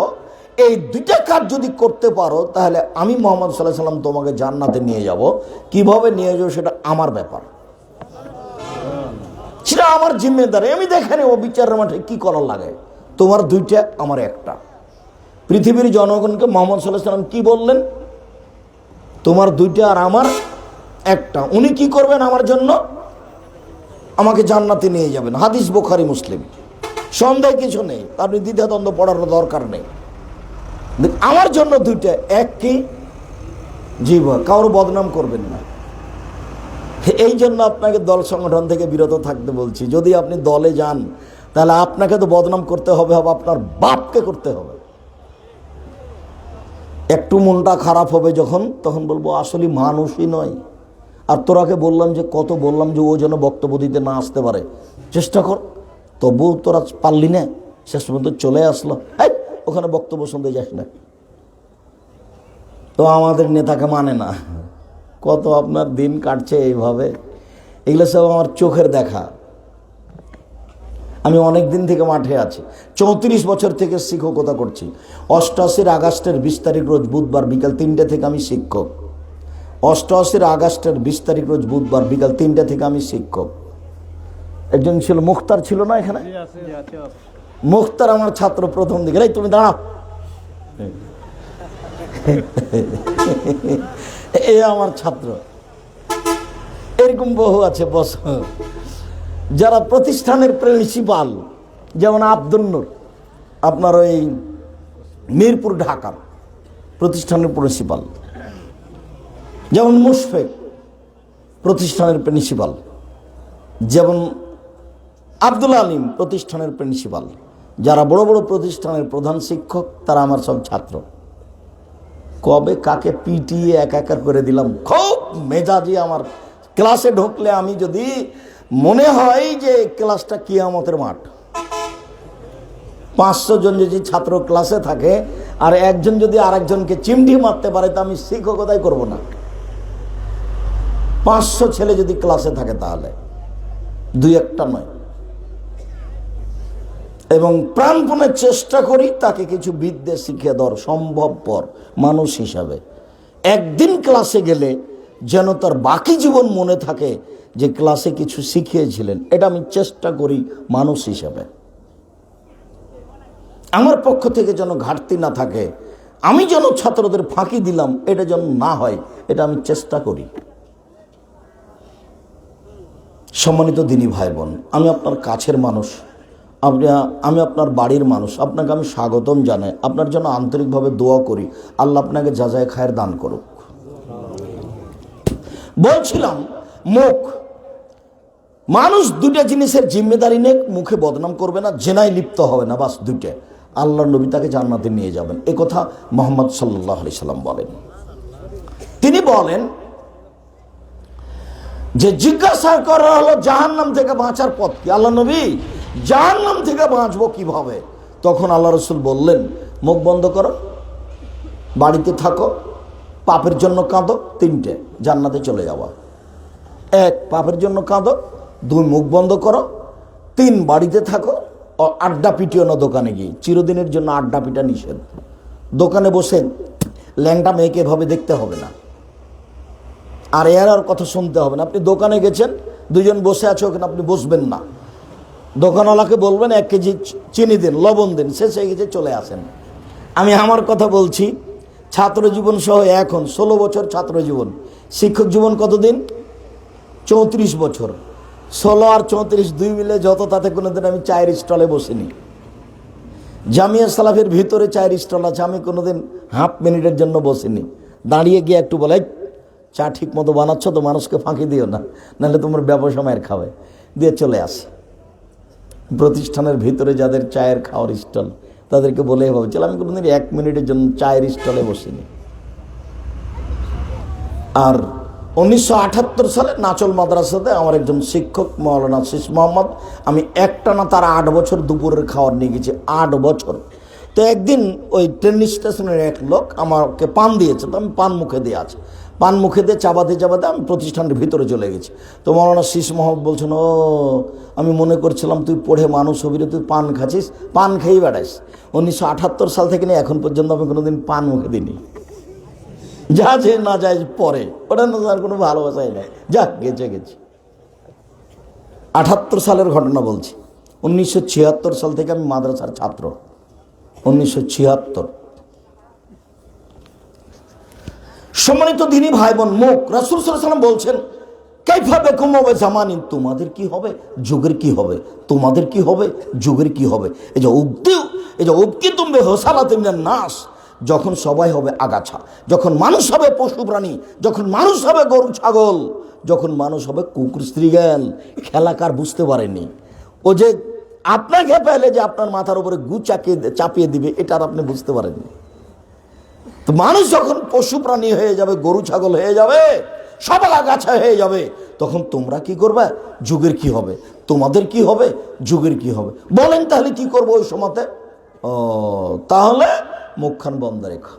এই দুইটা কাজ যদি করতে পারো, তাহলে আমি মুহাম্মদ সাল্লাল্লাহু আলাইহি ওয়াসাল্লাম তোমাকে জান্নাতে নিয়ে যাব। কিভাবে নিয়ে যাবো সেটা আমার ব্যাপার, সেটা আমার জিম্মেদারি। আমি দেখে নেব বিচারের মাঠে কি করার লাগে। তোমার দুইটা, আমার একটা। পৃথিবীর জনগণকে মুহাম্মদ সাল্লাল্লাহু আলাইহি ওয়াসাল্লাম কি বললেন? তোমার দুইটা আর আমার একটা। উনি কি করবেন আমার জন্য? আমাকে জান্নাতে নিয়ে যাবেন। হাদিস বুখারী মুসলিম, সন্দেহ কিছু নেই, আপনি দ্বিধাদ্বন্দ্ব পড়ার দরকার নেই। আমার জন্য দুইটা, এক কি? জিহ্বা, কারো বদনাম করবেন না। এই জন্য আপনাকে দল সংগঠন থেকে বিরত থাকতে বলছি। যদি আপনি দলে যান, তাহলে আপনাকে তো বদনাম করতে হবে, আপনার বাপকে করতে হবে। একটু মনটা খারাপ হবে যখন, তখন বলবো আসলে মানুষই নয়। আর তোরাকে বললাম যে, কত বললাম যে ও যেন বক্তব্য দিতে না আসতে পারে, চেষ্টা কর। তবু তোরা পারলি না, শেষ পর্যন্ত চলে আসলো। হ্যাঁ, ওখানে বক্তব্য শুনতে যাস না। তো আমাদের নেতাকে মানে না। কত আপনার দিন কাটছে এইভাবে। এগুলো সব আমার চোখের দেখা। আমি অনেক দিন থেকে মাঠে আছি, 34 বছর থেকে শিক্ষকতা করছি। 88 আগস্টের 20 তারিখ রোজ বুধবার বিকাল 3টে থেকে আমি শিক্ষক। 88 আগস্টের 20 তারিখ রোজ বুধবার বিকাল 3টে থেকে আমি শিক্ষক। একজন ছিল মুখতার, ছিল না এখানে? মুখতার আমার ছাত্র প্রথম দিকে। এই তুমি দাঁড়াও, এ আমার ছাত্র। এরকম বহু আছে বস, যারা প্রতিষ্ঠানের প্রিন্সিপাল, যেমন আব্দুল নূর, আপনার ওই মিরপুর ঢাকার প্রতিষ্ঠানের প্রিন্সিপাল, যেমন মুশফেক প্রতিষ্ঠানের প্রিন্সিপাল, যেমন আব্দুল আলিম প্রতিষ্ঠানের প্রিন্সিপাল। যারা বড় বড় প্রতিষ্ঠানের প্রধান শিক্ষক, তারা আমার সব ছাত্র। কবে কাকে পিটিয়ে একাকার করে দিলাম, খুব মেজাজি আমার। ক্লাসে ঢুকলে আমি যদি মনে হয় যে ক্লাসটা কিয়ামতের মাঠ, 500 জন যদি ছাত্র ক্লাসে থাকে আর একজন যদি আরেকজনকে চিমটি মারতে পারে, তা আমি শিক্ষকতাই করব না। 500 ছেলে যদি ক্লাসে থাকে, তাহলে দুই একটা নয়। এবং প্রাণপণে চেষ্টা করি তাকে কিছু বিদ্যে শিখিয়ে দেওয়ার, সম্ভবপর মানুষ হিসাবে। একদিন ক্লাসে গেলে যেন তার বাকি জীবন মনে থাকে যে ক্লাসে কিছু শিখিয়েছিলেন। এটা আমি চেষ্টা করি মানুষ হিসাবে। আমার পক্ষ থেকে যেন ঘাটতি না থাকে, আমি যেন ছাত্রদের ফাঁকি দিলাম এটা যেন না হয়, এটা আমি চেষ্টা করি। সম্মানিত দিনী ভাই বোন, আমি আপনার কাছের মানুষ, আমি আপনার বাড়ির মানুষ। আপনাকে আমি স্বাগতম জানাই, আপনার জন্য আন্তরিকভাবে দোয়া করি। আল্লাহ আপনাকে যাজায় খায়ের দান করুক। বলছিলাম, মুখ, মানুষ দুইটা জিনিসের জিম্মেদারি নেক। মুখে বদনাম করবে না, জেনায় লিপ্ত হবে না, বাস দুইটা। আল্লাহর নবী তাকে জান্নাতে নিয়ে যাবেন, এ কথা মুহাম্মদ সাল্লাল্লাহু আলাইহি সাল্লাম বলেন। তিনি বলেন যে জিজ্ঞাসা করা হলো জাহান্নাম থেকে বাঁচার পথ কি? আল্লাহ নবী, জাহান্নাম থেকে বাঁচবো কিভাবে? তখন আল্লাহ রাসূল বললেন, মুখ বন্ধ করো, বাড়িতে থাকো, পাপের জন্য কাঁদো, 3টে, জান্নাতে চলে যাওয়া। 1, পাপের জন্য কাঁদো। 2, মুখ বন্ধ করো। 3, বাড়িতে থাকো। আড্ডা পিটিও না দোকানে গিয়ে, চিরদিনের জন্য আড্ডা পিটা নিষেধ। দোকানে বসে ল্যাংটা মেয়েকে এভাবে দেখতে হবে না, আর এর কথা শুনতে হবে না। আপনি দোকানে গেছেন, 2 জন বসে আছে, ওখানে আপনি বসবেন না। দোকানওয়ালাকে বলবেন 1 কেজি চিনি দিন, লবণ দিন, শেষ হয়ে গেছে, চলে আসেন। আমি আমার কথা বলছি, ছাত্র জীবন সহ এখন 16 বছর ছাত্র জীবন, শিক্ষক জীবন কতদিন? 34 বছর। 16 আর 34 দুই মিলে যত, তাতে কোনোদিন আমি চায়ের স্টলে বসিনি। জামিয়া সালাফের ভিতরে চায়ের স্টল আছে, আমি কোনোদিন হাফ মিনিটের জন্য বসিনি। দাঁড়িয়ে গিয়ে একটু বলে, চা ঠিক মতো বানাচ্ছ তো, মানুষকে ফাঁকি দিও না, নাহলে তোমার ব্যবসা মায়ের খাবে, দিয়ে চলে আসে। প্রতিষ্ঠানের ভিতরে যাদের চায়ের খাওয়ার স্টল, তাদেরকে বলে ভাবছিল আমি কোনোদিন 1 মিনিটের জন্য চায়ের স্টলে বসিনি। আর 1978 সালে নাচল মাদ্রাসাতে আমার একজন শিক্ষক মাওলানা শীষ মোহাম্মদ, আমি একটানা তার 8 বছর দুপুরের খাওয়ার নিয়ে গেছি, 8 বছর। তো একদিন ওই ট্রেন স্টেশনের এক লোক আমাকে পান দিয়েছে, তো আমি পান মুখে দিয়ে আছি, পান মুখে দিয়ে চাবাতে চাবাতে আমি প্রতিষ্ঠানের ভিতরে চলে গেছি। তো মাওলানা শীষ মোহাম্মদ বলছেন, ও আমি মনে করছিলাম তুই পড়ে মানুষ হবি রে, তুই পান খাচ্ছিস, পান খেয়েই বেড়াইস। 1978 সাল থেকে নিয়ে এখন পর্যন্ত আমি কোনোদিন পান মুখে দিইনি। যা যে না যায় পরে, ওটা না আর কোনো ভালোবাসাই নাই, যাক গেছে গেছে। 78 সালের ঘটনা বলছি। 1976 সাল থেকে আমি মাদ্রাসার ছাত্র। 1976। সম্মানিত দিনী ভাই বোন, মুখ রাসূল সাল্লাল্লাহু আলাইহি ওয়াসাল্লাম বলছেন, কাইফা বিকুম ওয়া জামানিন, তোমাদের কি হবে, যুগের কি হবে, তোমাদের কি হবে, যুগের কি হবে। এই যে উবকি তুমি হোসালাতে মিনান নাস, যখন সবাই হবে আগাছা, যখন মানুষ হবে পশু প্রাণী, যখন মানুষ হবে গরু ছাগল, যখন মানুষ হবে কুকুর স্ত্রীগাল, খেলাকার বুঝতে পারেনি। ও যে আপনাকে পেলে যে আপনার মাথার উপরে গু চাপিয়ে দিবে, এটা আর আপনি বুঝতে পারেননি। তো মানুষ যখন পশু প্রাণী হয়ে যাবে, গরু ছাগল হয়ে যাবে, সব আগাছা হয়ে যাবে, তখন তোমরা কি করবে, যুগের কি হবে, তোমাদের কি হবে, যুগের কি হবে। বলেন তাহলে কি করবো ওই সময়তে? তাহলে মুখখান বন্ধ রেখো,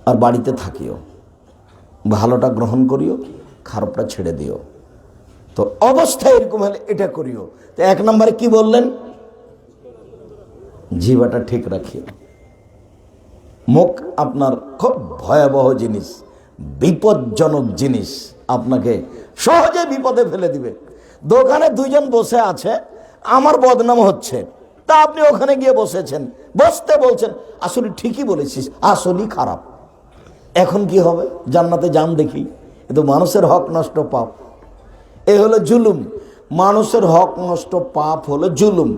আর বাড়িতে থাকিও, ভালোটা গ্রহণ করিও, খারাপটা ছেড়ে দিও। তো অবস্থা এরকম হলে এটা করিও। তো 1 নম্বরে কি বললেন, জিহ্বাটা ঠিক রাখিও। মুখ আপনার খুব ভয়াবহ জিনিস, বিপজ্জনক জিনিস, আপনাকে সহজে বিপদে ফেলে দিবে। দোকানে 2 জন বসে আছে, আমার বদনাম হচ্ছে, তা আপনি ওখানে গিয়ে বসেছেন, বসতে বলছেন, আসলে ঠিকই বলেছিস, আসলেই খারাপ। এখন কি হবে, জান্নাতে যান দেখি। কিন্তু মানুষের হক নষ্ট পাপ, এ হলো জুলুম। মানুষের হক নষ্ট পাপ হলো জুলুম।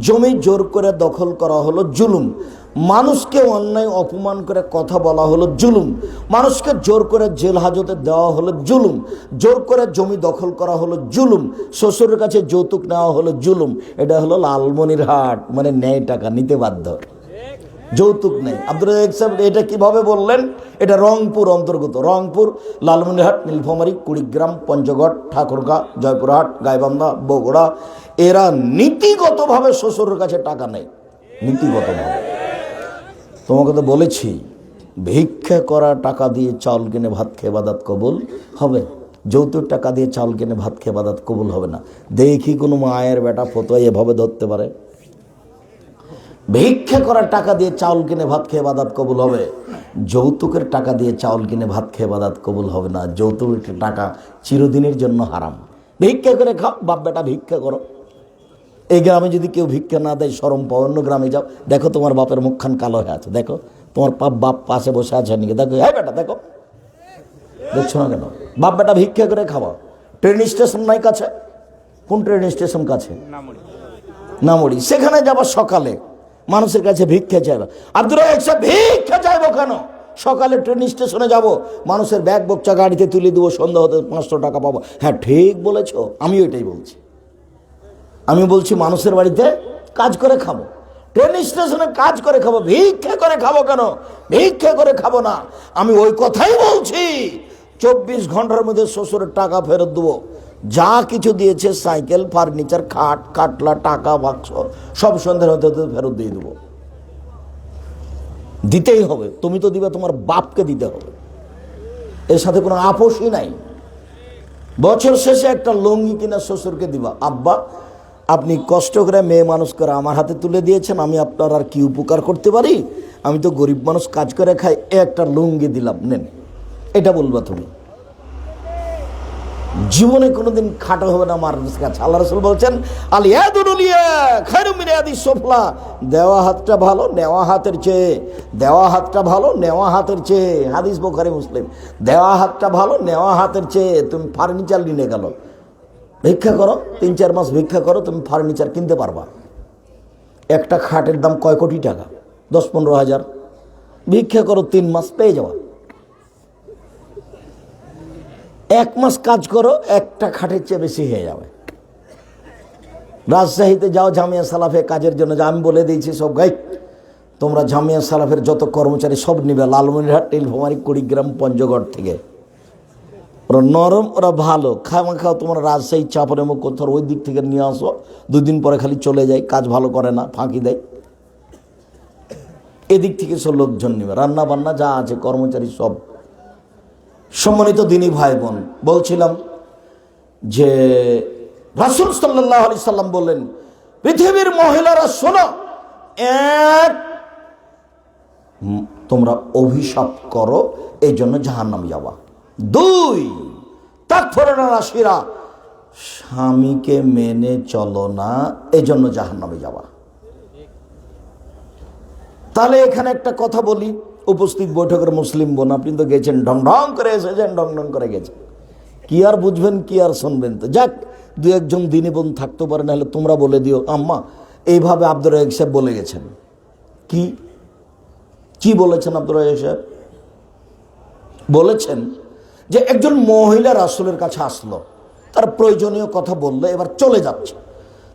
জমি জোর করে দখল করা হলো জুলুম। মানুষকে অন্যায় অপমান করে কথা বলা হলো জুলুম। মানুষকে জোর করে জেল হাজতে দেওয়া হলো জুলুম। জোর করে জমি দখল করা হলো জুলুম। শ্বশুরের কাছে যৌতুক নেওয়া হলো জুলুম। এটা হলো লালমনিরহাট, মানে ন্যায় টাকা নিতে বাধ্য, যৌতুক নেই। আব্দুল রাজ্জাক সাহেব এটা কিভাবে বললেন? এটা রংপুর অন্তর্গত, রংপুর, লালমনিরহাট, নীলফামারী, কুড়িগ্রাম, পঞ্চগড়, ঠাকুরগাঁ, জয়পুরহাট, গাইবান্ধা, বগুড়া, এরা নীতিগতভাবে শ্বশুরের কাছে টাকা নেই, নীতিগতভাবে। তোমাকে তো বলেছি, ভিক্ষা করা টাকা দিয়ে চাউল কিনে ভাত খেয়ে ইবাদত কবুল হবে, যৌতুক টাকা দিয়ে চাউল কিনে ভাত খেয়ে ইবাদত কবুল হবে না। দেখি কোনো মায়ের বেটা ফতোয়া এভাবে ধরতে পারে? ভিক্ষা করার টাকা দিয়ে চাউল কিনে ভাত খেয়ে ইবাদত কবুল হবে, যৌতুকের টাকা দিয়ে চাউল কিনে ভাত খেয়ে ইবাদত কবুল হবে না। যৌতুকের টাকা চিরদিনের জন্য হারাম। ভিক্ষা করে খাও, বাপ বেটা ভিক্ষা করো। এই গ্রামে যদি কেউ ভিক্ষা না দেয়, শরম পাও, অন্য গ্রামে যাও, দেখো তোমার বাপের মুখখান কালো হয়ে আছে, দেখো তোমার বাপ পাশে বসে আছে নাকি, দেখো, হ্যাঁ বেটা দেখো, দেখছো না কেন? বাপ বেটা ভিক্ষা করে খাওয়া। ট্রেন স্টেশন নাই কাছে? কোন ট্রেন স্টেশন কাছে? নামড়ি। সেখানে যাবার সকালে মানুষের কাছে ভিক্ষা চাইবা। আব্দুর রাজ্জাক সাহেব ভিক্ষা চাইবো কেন? সকালে ট্রেন স্টেশনে যাব, মানুষের ব্যাগ বকচা গাড়িতে তুলে দেবো, সন্ধ্যা হতে 500 টাকা পাবো। হ্যাঁ ঠিক বলেছো, আমি ওইটাই বলছি। আমি বলছি মানুষের বাড়িতে কাজ করে খাবো, ট্রেন স্টেশনে কাজ করে খাবো। ভিক্ষা করে খাবো কেন? ভিক্ষা করে খাবো না, আমি ওই কথাই বলছি। 24 ঘন্টার মধ্যে শ্বশুরের টাকা ফেরত দেবো। যা কিছু দিয়েছে, সাইকেল, ফার্নিচার, খাট, কাটলা, টাকা, বাক্স, সব সন্ধ্যার হতে হতে ফেরত দিয়ে দেবো। দিতেই হবে। তুমি তো দিবে, তোমার বাপকে দিতে হবে, এর সাথে কোনো আপোষই নাই। বছর শেষে একটা লুঙ্গি কিনা শ্বশুরকে দিবা। আব্বা, আপনি কষ্ট করে মেয়ে মানুষ করে আমার হাতে তুলে দিয়েছেন, আমি আপনার আর কি উপকার করতে পারি? আমি তো গরিব মানুষ, কাজ করে খাই, একটা লুঙ্গি দিলাম, নেন। এটা বলবা তুমি। জীবনে কোনোদিন খাটো হবে না মানুষের কাছে। আল্লাহ রাসূল বলছেন, আল ইয়াদুল উলিয়া খায়রুম মিন ইয়াদিস সুফলা, দেওয়া হাতটা ভালো নেওয়া হাতের চেয়ে, দেওয়া হাতটা ভালো নেওয়া হাতের চেয়ে। হাদিস বুখারী মুসলিম। দেওয়া হাতটা ভালো নেওয়া হাতের চেয়ে। তুমি ফার্নিচার নিয়ে গেল, ভিক্ষা করো, 3-4 মাস ভিক্ষা করো, তুমি ফার্নিচার কিনতে পারবা। একটা খাটের দাম কয় কোটি টাকা, 10-15 হাজার। ভিক্ষা করো 3 মাস, পেয়ে যাওয়া। 1 মাস কাজ করো, একটা খাটের চেয়ে বেশি হয়ে যাবে। রাজশাহীতে যাও জামিয়া সালাফে কাজের জন্য, আমি বলে দিয়েছি সব গাই, তোমরা জামিয়া সালাফের যত কর্মচারী সব নিবে, লালমনিরহাট, নীলফামারী, কুড়িগ্রাম, পঞ্চগড় থেকে। ওরা নরম, ওরা ভালো। খাও তোমরা রাজশাহী চাপরে মুখ কোথাও ওই দিক থেকে নিয়ে আসো, 2 দিন পরে খালি চলে যায়, কাজ ভালো করে না, ফাঁকি দেয়। এদিক থেকে সব লোকজন নিবে, রান্না বান্না যা আছে কর্মচারী সব। সম্মানিত দিনী ভাই বোন, বলছিলাম যে রাসূল সাল্লাল্লাহু আলাইহি সাল্লাম বললেন, পৃথিবীর মহিলারা শোনো, এক, তোমরা অভিশাপ করো, এই জন্য জাহান্নামে যাবা। 2, তাকফুরুনা রাশিরা, স্বামীকে মেনে চলো না, এই জন্য জাহান্নামে যাবা। তাহলে এখানে একটা কথা বলি, উপস্থিত বৈঠকের মুসলিম বোন, আপনি তো গেছেন, ঢং ঢং করে এসেছেন, ঢং ঢং করে গেছেন, কি আর বুঝবেন, কি আর শুনবেন। তো যাক, 2-1 দিনী বোন থাকতে পারে, নাহলে তোমরা বলে দিও, আম্মা এইভাবে আব্দুর রাজ্জাক সাহেব বলে গেছেন। কি বলেছেন আব্দুর রাজ্জাক সাহেব? বলেছেন যে একজন মহিলা রাসূলের কাছে আসলো, তার প্রয়োজনীয় কথা বললো, এবার চলে যাচ্ছে।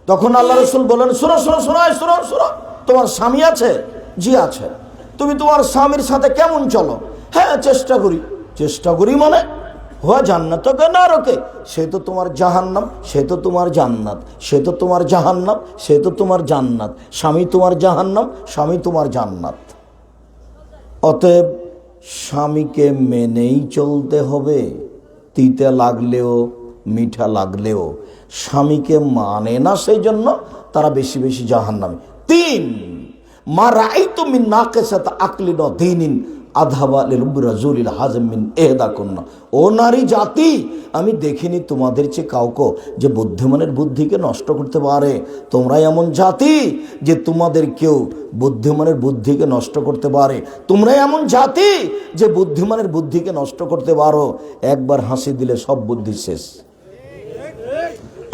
তখন আল্লাহ রাসূল বলেন, শোনো শোনো শোনো শোনো শোনো, তোমার স্বামী আছে? জি আছে। তুমি তোমার স্বামীর সাথে কেমন চলো? হ্যাঁ, চেষ্টা করি। চেষ্টা করি মানে হুয়া জান্নাত নারকে, সে তো তোমার জাহান্নাম, সে তো তোমার জান্নাত, সে তো তোমার জাহান্নাম, সে তো তোমার জান্নাত। স্বামী তোমার জাহান্নাম, স্বামী তোমার জান্নাত। অতএব স্বামীকে মেনেই চলতে হবে, তিতে লাগলেও মিঠা লাগলেও। স্বামীকে মানে না, সেই জন্য তারা বেশি বেশি জাহান্নামী। 3, মা রাআইতু মিন নাকিসাত আকলিন ওয়া দীনিন আযহাবা লিলুব্বি রাজুলিল হাযম মিন ইহদাকুন্না। ও নারী জাতি, আমি দেখিনি তোমাদের চেয়ে কাউকে যে বুদ্ধিমানের বুদ্ধিকে নষ্ট করতে পারে। তোমরা এমন জাতি যে তোমাদের কেউ বুদ্ধিমানের বুদ্ধিকে নষ্ট করতে পারে। তোমরা এমন জাতি যে বুদ্ধিমানের বুদ্ধিকে নষ্ট করতে পারো। একবার হাসি দিলে সব বুদ্ধি শেষ।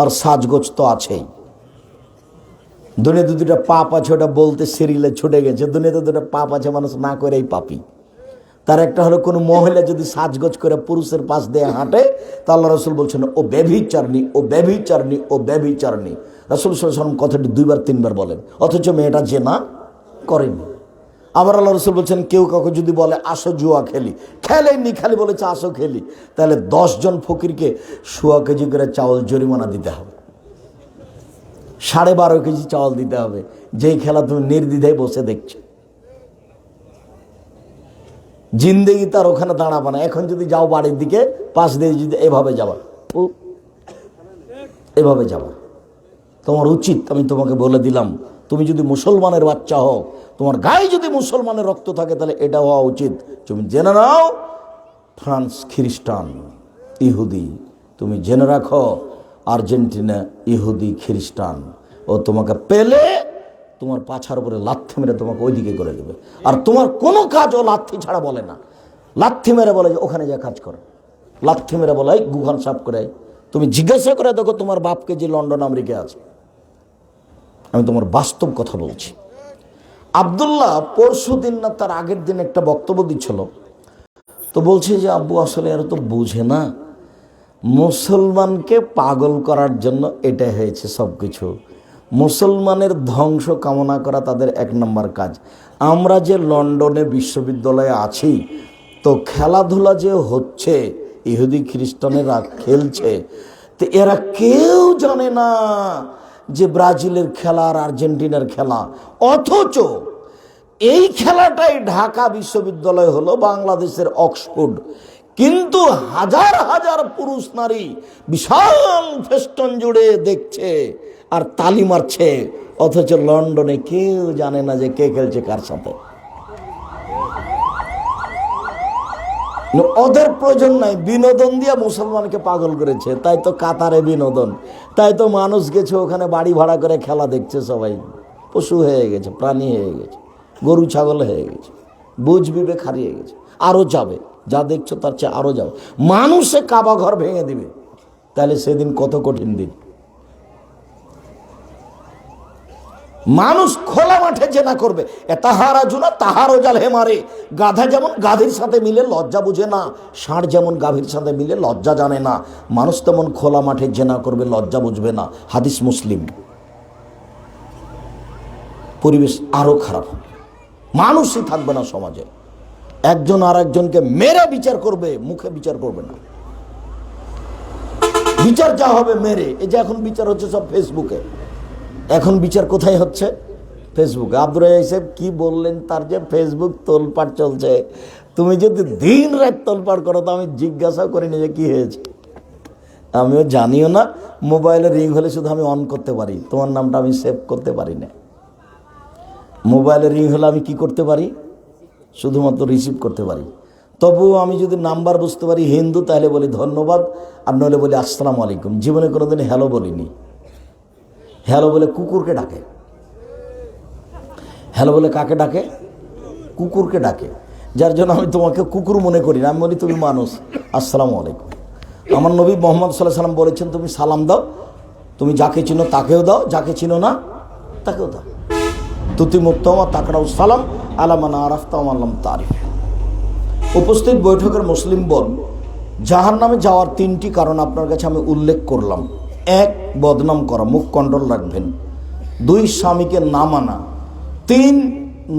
আর সাজগোজ তো আছেই। দুনিয়াতে 2টা পাপ আছে, ওটা বলতে সিরিলে ছুটে গেছে। দুনিয়াতে 2টা পাপ আছে, মানুষ না করেই পাপী। তার একটা হলো, কোনো মহিলা যদি সাজগোজ করে পুরুষের পাশ দিয়ে হাঁটে, তা আল্লাহ রাসূল বলছেন, ও ব্যভিচারিণী, ও ব্যভিচারিণী, ও ব্যভিচারিণী। রাসূল সাল্লাল্লাহু আলাইহি ওয়াসাল্লাম কথাটি 2-3 বলেন, অথচ মেয়েটা জেনা করেনি। আবার আল্লাহ রাসূল বলছেন, কেউ কাউকে যদি বলে আসো জুয়া খেলি, খেলেননি, খালি বলেছে আসো খেলি, তাহলে 10 জন ফকিরকে 1.25 কেজি করে চাউল জরিমানা দিতে হবে, 12.5 কেজি চাউল দিতে হবে। যেই খেলা তুমি নির্দ্বিধায় বসে দেখছো। জিন্দেগি তার ওখানে দাঁড়াবে না। এখন যদি যাও বাড়ির দিকে, পাশ দিয়ে যদি এভাবে যাবা, এভাবে যাবা, তোমার উচিত, আমি তোমাকে বলে দিলাম, তুমি যদি মুসলমানের বাচ্চা হও, তোমার গায়ে যদি মুসলমানের রক্ত থাকে, তাহলে এটা হওয়া উচিত। তুমি জেনে নাও, ফ্রান্স খ্রিস্টান ইহুদি, তুমি জেনে রাখো আর্জেন্টিনা ইহুদি খ্রিস্টান। ও তোমাকে পেলে তোমার পাছার উপরে লাথি মেরে তোমাকে ওইদিকে করে দেবে। আর তোমার কোনো কাজ ও লাথি ছাড়া বলে না। লাথি মেরে বলে যে ওখানে যা কাজ করো, লাথি মেরে বলে গুহান সাফ করে। তুমি জিজ্ঞাসা করে দেখো তোমার বাপকে যে লন্ডন আমেরিকায় আছে। আমি তোমার বাস্তব কথা বলছি। আব্দুল্লাহ পরশু দিন না তার আগের দিন একটা বক্তব্য দিচ্ছিল, তো বলছে যে আব্বু আসলে এরা তো বুঝে না, মুসলমানকে পাগল করার জন্য এটা হয়েছে সব কিছু। মুসলমানের ধ্বংস কামনা করা তাদের 1 নম্বর কাজ। আমরা যে লন্ডনে বিশ্ববিদ্যালয়ে আছি, তো খেলাধুলা যে হচ্ছে, ইহুদি খ্রিস্টানেরা খেলছে, তো এরা কেউ জানে না যে ব্রাজিলের খেলা আর আর্জেন্টিনার খেলা। অথচ এই খেলাটাই ঢাকা বিশ্ববিদ্যালয় হলো বাংলাদেশের অক্সফোর্ড, কিন্তু হাজার হাজার পুরুষ নারী বিশাল ফেস্টন জুড়ে দেখছে আর তালি মারছে। অথচ লন্ডনে কেউ জানে না যে কে খেলছে কার সাথে। ওদের প্রয়োজন নাই, বিনোদন দিয়ে মুসলমানকে পাগল করেছে। তাই তো কাতারে বিনোদন, তাই তো মানুষ গেছে ওখানে বাড়ি ভাড়া করে খেলা দেখছে। সবাই পশু হয়ে গেছে, প্রাণী হয়ে গেছে, গরু ছাগল হয়ে গেছে, বুঝ বিবেক হারিয়ে গেছে। আরও যাবে, যা দেখছো তার চেয়ে আরও যাবে। মানুষে কাবা ঘর ভেঙে দিবে, তাহলে সেদিন কত কঠিন দিন। মানুষ খোলা মাঠে জেনা করবে, তাহারা জুনা তাহারও জাল হে মারে। গাধা যেমন গাধীর সাথে মিলে লজ্জা বুঝে না, ষাঁড় যেমন গাভীর সাথে মিলে লজ্জা জানে না, মানুষ তেমন খোলা মাঠে জেনা করবে, লজ্জা বুঝবে না। হাদিস মুসলিম। পরিবেশ আরো খারাপ হবে, মানুষই থাকবে না সমাজে। একজন আর একজনকে মেরে বিচার করবে, মুখে বিচার করবে না। বিচার যা হবে মেরে। এই যে এখন বিচার হচ্ছে সব ফেসবুকে। এখন বিচার কোথায় হচ্ছে? ফেসবুকে। আব্দুর রাজ্জাক সাহেব কি বললেন, তার যে ফেসবুক তোলপাড় চলছে। তুমি যদি দিন রাত তোলপাড় করো তো আমি জিজ্ঞাসা করিনি যে কি হয়েছে, আমিও জানিও না। মোবাইলে রিং হলে শুধু আমি অন করতে পারি, তোমার নামটা আমি সেভ করতে পারি না। মোবাইলে রিং হলে আমি কি করতে পারি? শুধুমাত্র রিসিভ করতে পারি। তবুও আমি যদি নাম্বার বুঝতে পারি হিন্দু, তাহলে বলি ধন্যবাদ, আর নইলে বলি আসসালামু আলাইকুম। জীবনে কোনোদিন হ্যালো বলিনি। হ্যালো বলে কুকুরকে ডাকে। হ্যালো বলে কাকে ডাকে? কুকুরকে ডাকে। যার জন্য আমি তোমাকে কুকুর মনে করি না, আমি বলি তুমি মানুষ। আসসালামু আলাইকুম। আমার নবী মুহাম্মদ সাল্লাল্লাহু আলাইহি সাল্লাম বলেছেন, তুমি সালাম দাও, তুমি যাকে চিনো তাকেও দাও, যাকে চিনো না তাকেও দাও। তুতি মুক্তমা তাকরাউ সালাম আলা মান আরাফতা ওয়া মান লাম তারিফ। উপস্থিত বৈঠকের মুসলিম বোন, জাহান্নামে যাওয়ার 3টি কারণ আপনার কাছে আমি উল্লেখ করলাম। 1, বদনাম করা, মুখ কন্ট্রোল রাখবেন। 2, স্বামীকে না মানা। 3,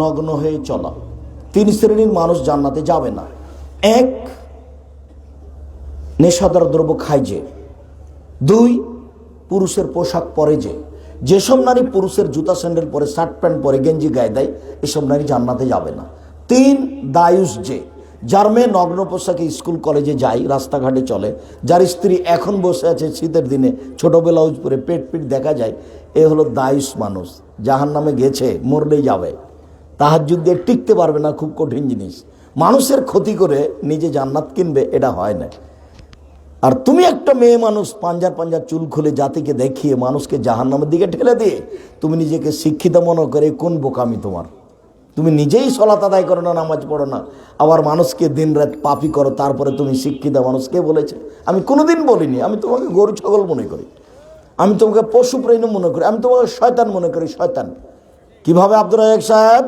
নগ্ন হয়ে চলা। 3 শ্রেণীর মানুষ জান্নাতে যাবে না। 1, নেশাদার দ্রব্য খায় যে। 2, পুরুষের পোশাক পরে যে। যেসব নারী পুরুষের জুতা স্যান্ডেল পরে, শার্ট প্যান্ট পরে, গেঞ্জি গায়ে দেয়, এসব নারী জান্নাতে যাবে না। 3, দায়ুস যে, যার মেয়ে নগ্ন পোশাকে স্কুল কলেজে যায়, রাস্তাঘাটে চলে, যার স্ত্রী এখন বসে আছে শীতের দিনে ছোট ব্লাউজ পরে, পেট দেখা যায়, এ হলো দায়ুস মানুষ। জাহান্নামে গেছে, মরলেই যাবে। তাহাজ্জুদ দিয়ে টিকতে পারবে না, খুব কঠিন জিনিস। মানুষের ক্ষতি করে নিজে জান্নাত কিনবে, এটা হয় না। আর তুমি একটা মেয়ে মানুষ, পাঞ্জার চুল খুলে জাতিকে দেখিয়ে মানুষকে জাহান্নামের দিকে ঠেলে দিয়ে তুমি নিজেকে শিক্ষিত মনে করে, কোন বোকামি তোমার? তুমি নিজেই সালাত আদায় করো না, নামাজ পড়ো না, আবার মানুষকে দিন রাত পাপী করো, তারপরে তুমি শিক্ষিত মানুষ। কে বলেছে? আমি কোনোদিন বলিনি। আমি তোমাকে গরু ছাগল মনে করি, আমি তোমাকে পশু প্রাণী মনে করি, আমি তোমাকে শয়তান মনে করি। শয়তান কিভাবে? আব্দুর রাজ্জাক সাহেব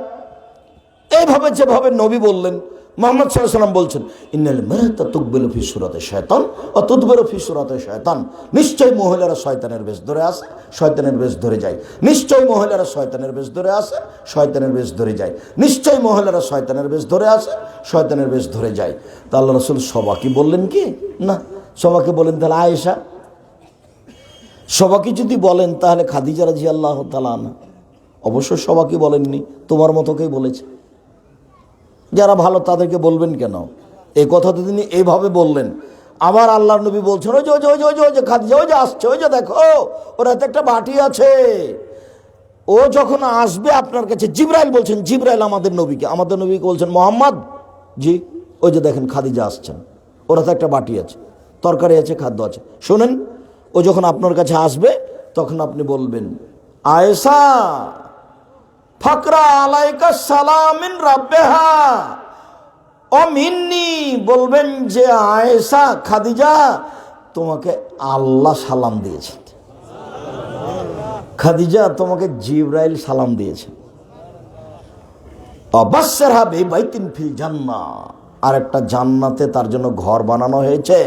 এইভাবে যেভাবে নবী বললেন, মুহাম্মদ সাল্লাল্লাহু আলাইহি ওয়াসাল্লাম বলছেন, ইন্নাল মারাতা তুকবিলু ফি সূরাতি শায়তান ওয়া তুদবিরু ফি সূরাতি শায়তান। নিশ্চয় মহিলারা শয়তানের বেশ ধরে আসে, শয়তানের বেশ ধরে যায়। নিশ্চয় মহিলারা শয়তানের বেশ ধরে আসে, শয়তানের বেশ ধরে যায়। নিশ্চয় মহিলারা শয়তানের বেশ ধরে আসে, শয়তানের বেশ ধরে যায়। তা আল্লাহ রাসূল সবাইকে বললেন কি? না, সবাইকে বলেন তাহলে আয়েশা। সবাইকে যদি বলেন তাহলে খাদিজা রাদিয়াল্লাহু তাআলা আনহা। অবশ্য সবাইকে বলেননি, তোমার মতোকেই বলেছে। যারা ভালো তাদেরকে বলবেন কেন? এই কথা তো তিনি এইভাবে বললেন। আবার আল্লাহর নবী বলছেন, ওই যে ওই যে ওই যে ওই যে খাদিজা, ওই যে আসছে, ওই যে দেখো ওর হাতে একটা বাটি আছে। ও যখন আসবে আপনার কাছে, জিবরাইল বলছেন, জিবরাইল আমাদের নবীকে বলছেন, মোহাম্মদ জি, ওই যে দেখেন খাদিজা আসছেন, ওর হাতে একটা বাটি আছে, তরকারি আছে, খাদ্য আছে। শোনেন, ও যখন আপনার কাছে আসবে তখন আপনি বলবেন, আয়েশা ফাকরা আলাইকা সালামিন রাব্বিহা ও মিন্নি। বলবেন যে আয়েশা, খাদিজা তোমাকে আল্লাহ সালাম দিয়েছে, খাদিজা তোমাকে জিবরাইল সালাম দিয়েছে। অবাসসারহা বিবাইতিন ফিল জান্নাহ, আর একটা জান্নাতে তার জন্য ঘর বানানো হয়েছে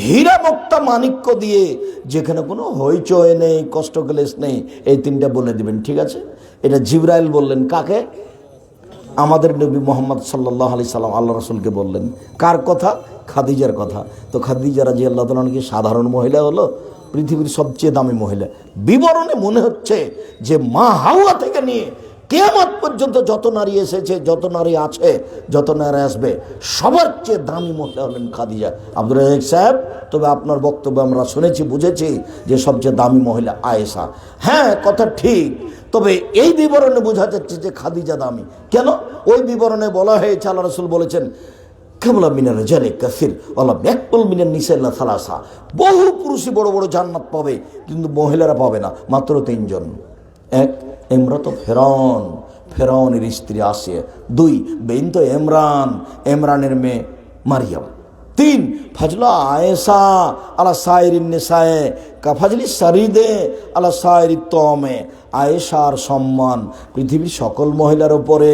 হীরা মুক্তা মাণিক্য দিয়ে, যেখানে কোনো হইচই নেই, কষ্ট ক্লেশ নেই। এই 3টা বলে দিবেন, ঠিক আছে? এটা জিবরাইল বললেন কাকে? আমাদের নবী মুহাম্মদ সাল্লাল্লাহু আলাইহি সাল্লাম আল্লাহ রাসূলকে বললেন। কার কথা? খাদিজার কথা। তো খাদিজা রাদিয়াল্লাহু তাআলা কি সাধারণ মহিলা হলো? পৃথিবীর সবচেয়ে দামি মহিলা। বিবরণে মনে হচ্ছে যে মা হাওয়া থেকে নিয়ে কিয়ামত পর্যন্ত যত নারী এসেছে, যত নারী আছে, যত নারী আসবে, সবার চেয়ে দামি মহিলা হলেন খাদিজা। আব্দুর রাজ্জাক সাহেব, তবে আপনার বক্তব্য আমরা শুনেছি, বুঝেছি যে সবচেয়ে দামি মহিলা আয়েশা। হ্যাঁ, কথা ঠিক। তবে এই বিবরণে বোঝা যাচ্ছে যে খাদিজা দামি। কেন? ওই বিবরণে বলা হয়েছে, আল্লাহ রাসূল বলেছেন, কামলা মিনার রিজালি কাসির ওয়ালা ইয়াকবুল মিনান নিসা ইল্লা সালাসা। বহু পুরুষই বড় বড় জান্নাত পাবে, কিন্তু মহিলারা পাবে না, মাত্র 3 জন। 1, ইমরাত ফেরাউন, ফেরাউনের স্ত্রী আসিয়া। 2, বিনত ইমরান, ইমরানের মেয়ে মারিয়াম। তিন, ফাজলা আয়েশা আলা সাইরিন নিসায়ে কা ফাজলি সারিদে আলা সাইরি তমে। আয়েশার সম্মান পৃথিবীর সকল মহিলার উপরে,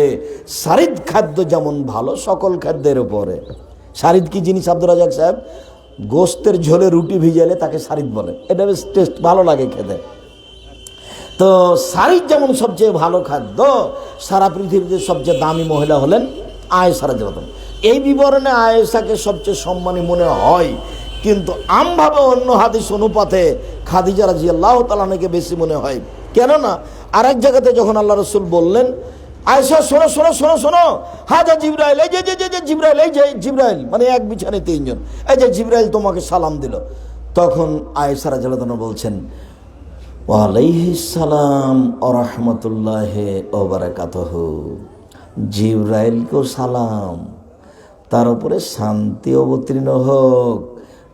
সারিদ খাদ্য যেমন ভালো সকল খাদ্যের উপরে। সারিদ কি জিনিস আব্দুর রাজাক সাহেব? গোস্তের ঝোলে রুটি ভিজালে তাকে সারিদ বলে, এটা বেশ টেস্ট ভালো লাগে খেতে। তো সারিদ যেমন সবচেয়ে ভালো খাদ্য, সারা পৃথিবীতে সবচেয়ে দামি মহিলা হলেন আয়েশা রাদিয়াল্লাহু আনহা। এই বিবরণে আয়েশাকে সবচেয়ে সম্মানী মনে হয়, কিন্তু আমভাবে অন্য হাদিস অনুপাতে খাদিজা রাদিয়াল্লাহু তাআলা আনহাকে বেশি মনে হয়। কেননা আরেক জায়গাতে যখন আল্লাহ রাসূল বললেন, আয়েশা শোনো শোনো শোনো শোনো, হাজা জিবরাইল, এই যে জিবরাইল, এই যে জিবরাইল, মানে এক বিছানায় তিনজন, এই যে জিবরাইল তোমাকে সালাম দিল। তখন আয়েশা রাদিয়াল্লাহু আনহা বলছেন, ওয়ালাইহিস সালাম ওয়া রাহমাতুল্লাহি ওয়া বারাকাতুহু। জিবরাইলকেও সালাম, তার উপরে শান্তি অবতীর্ণ হোক,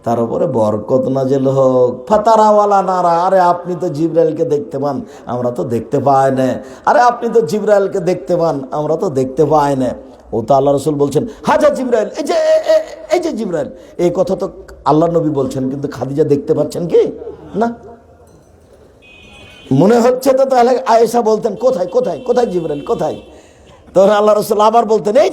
তার উপরে বরকত নাজেল হোক। ফাতারাওয়ালা নারা, আরে আপনি তো জিবরাইলকে দেখতে পান, আমরা তো দেখতে পাই না। আরে আপনি তো জিবরাইলকে দেখতে পান, আমরা তো দেখতে পাই না। ও তো আল্লাহ রসুল বলছেন, হাজা জিবরাইল, এই যে জিবরাইল। এই কথা তো আল্লাহ নবী বলছেন, কিন্তু খাদিজা দেখতে পাচ্ছেন কি না? মনে হচ্ছে তো তাহলে আয়েশা বলতেন, কোথায় কোথায় কোথায় জিবরাইল, কোথায়? তখন আল্লাহ রসুল আবার বলতেন, এই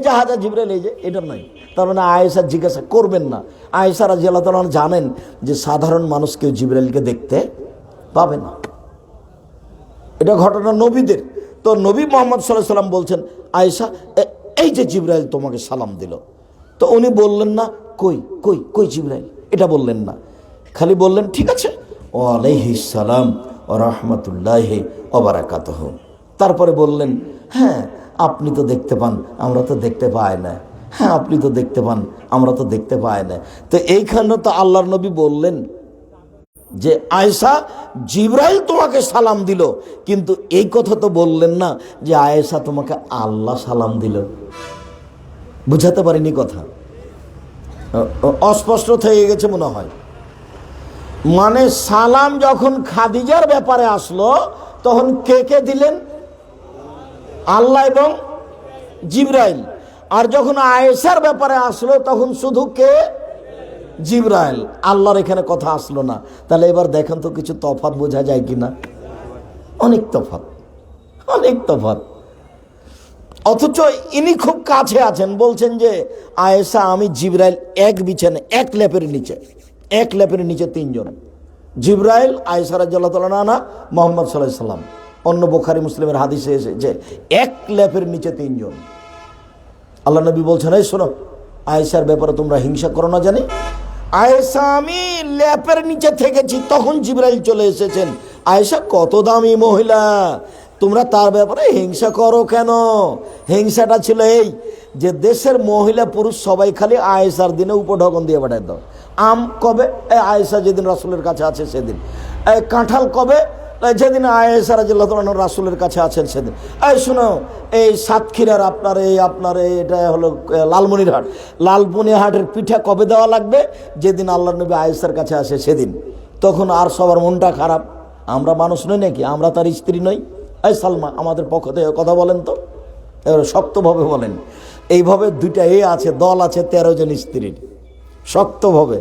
যে হাজা জিবরাইল, এই যে, এটা নয়। তার মানে আয়েশা জিজ্ঞাসা করবেন না। আয়েশা রাদিয়াল্লাহু তাআলা জানেন যে সাধারণ মানুষ কেউ জিবরাইলকে দেখতে পাবে না, এটা ঘটনা নবীদের। তো নবী মুহাম্মদ সাল্লাল্লাহু আলাইহি সাল্লাম বলছেন, আয়েশা এই যে জিবরাইল তোমাকে সালাম দিল। তো উনি বললেন না, কই কই কই জিবরাইল, এটা বললেন না, খালি বললেন ঠিক আছে, ওয়ালাইহিস সালাম ওয়া রাহমাতুল্লাহি ওয়া বারাকাতুহু। তারপরে বললেন, হ্যাঁ আপনি তো দেখতে পান, আমরা তো দেখতে পাই না। হ্যাঁ আপনি তো দেখতে পান, আমরা তো দেখতে পাই না। তো এইখানে তো আল্লাহর নবী বললেন যে আয়েশা জিবরাইল তোমাকে সালাম দিল, কিন্তু এই কথা তো বললেন না যে আয়েশা তোমাকে আল্লাহ সালাম দিল। বুঝাতে পারিনি কথা? অস্পষ্ট থেকে গেছে মনে হয়। মানে সালাম যখন খাদিজার ব্যাপারে আসলো, তখন কে কে দিলেন? আল্লাহ এবং জিবরাইল। আর যখন আয়েশার ব্যাপারে আসলো, তখন শুধু কে? জিবরাইল। আল্লাহর এখানে কথা আসলো না। তাহলে এবার দেখেন তো কিছু তফাৎ বোঝা যায় কিনা? অনেক তফাৎ, অনেক তফাৎ। অথচ ইনি খুব কাছে আছেন, বলছেন যে আয়েশা আমি জিবরাইল এক বিছানে, এক লেপের নিচে তিনজন, জিবরাইল, আয়েশা রাদিয়াল্লাহু তাআলা আনহা, মুহাম্মদ সাল্লাল্লাহু আলাইহি সাল্লাম। অন্য বুখারী মুসলিমের হাদিসে এসেছে এক লেপের নিচে তিনজন। আল্লাহ নবী বলছেন, এই শোনো, আয়েশার ব্যাপারে তোমরা হিংসা করো না জানি। আয়েশা আমি লেপের নিচে থেকেছি, তখন জিবরাইল চলে এসেছেন। আয়েশা কত দামি মহিলা, তোমরা তার ব্যাপারে হিংসা করো কেন? হিংসাটা ছিল এই যে দেশের মহিলা পুরুষ সবাই খালি আয়েশার দিনে উপঢকন দিয়ে পাঠায় দাও। আম কবে? আয়েশা যেদিন রাসূলের কাছে আছে সেদিন। কাঁঠাল কবে? যেদিন আয়েশা রাদিয়াল্লাহু তাআলা রাসূলের কাছে আছেন সেদিন। এই শুনো, এই সাতক্ষীরার আপনার এটা হলো লালমনিরহাটের পিঠা কবে দেওয়া লাগবে? যেদিন আল্লাহর নবী আয়েশার কাছে আসে সেদিন। তখন আর সবার মনটা খারাপ। আমরা মানুষ নই নাকি? আমরা তার স্ত্রী নই? এই সালমা, আমাদের পক্ষ থেকে কথা বলেন তো, এবার শক্তভাবে বলেন। এইভাবে দুইটা আছে, দল আছে 13 জন স্ত্রীর, শক্তভাবে।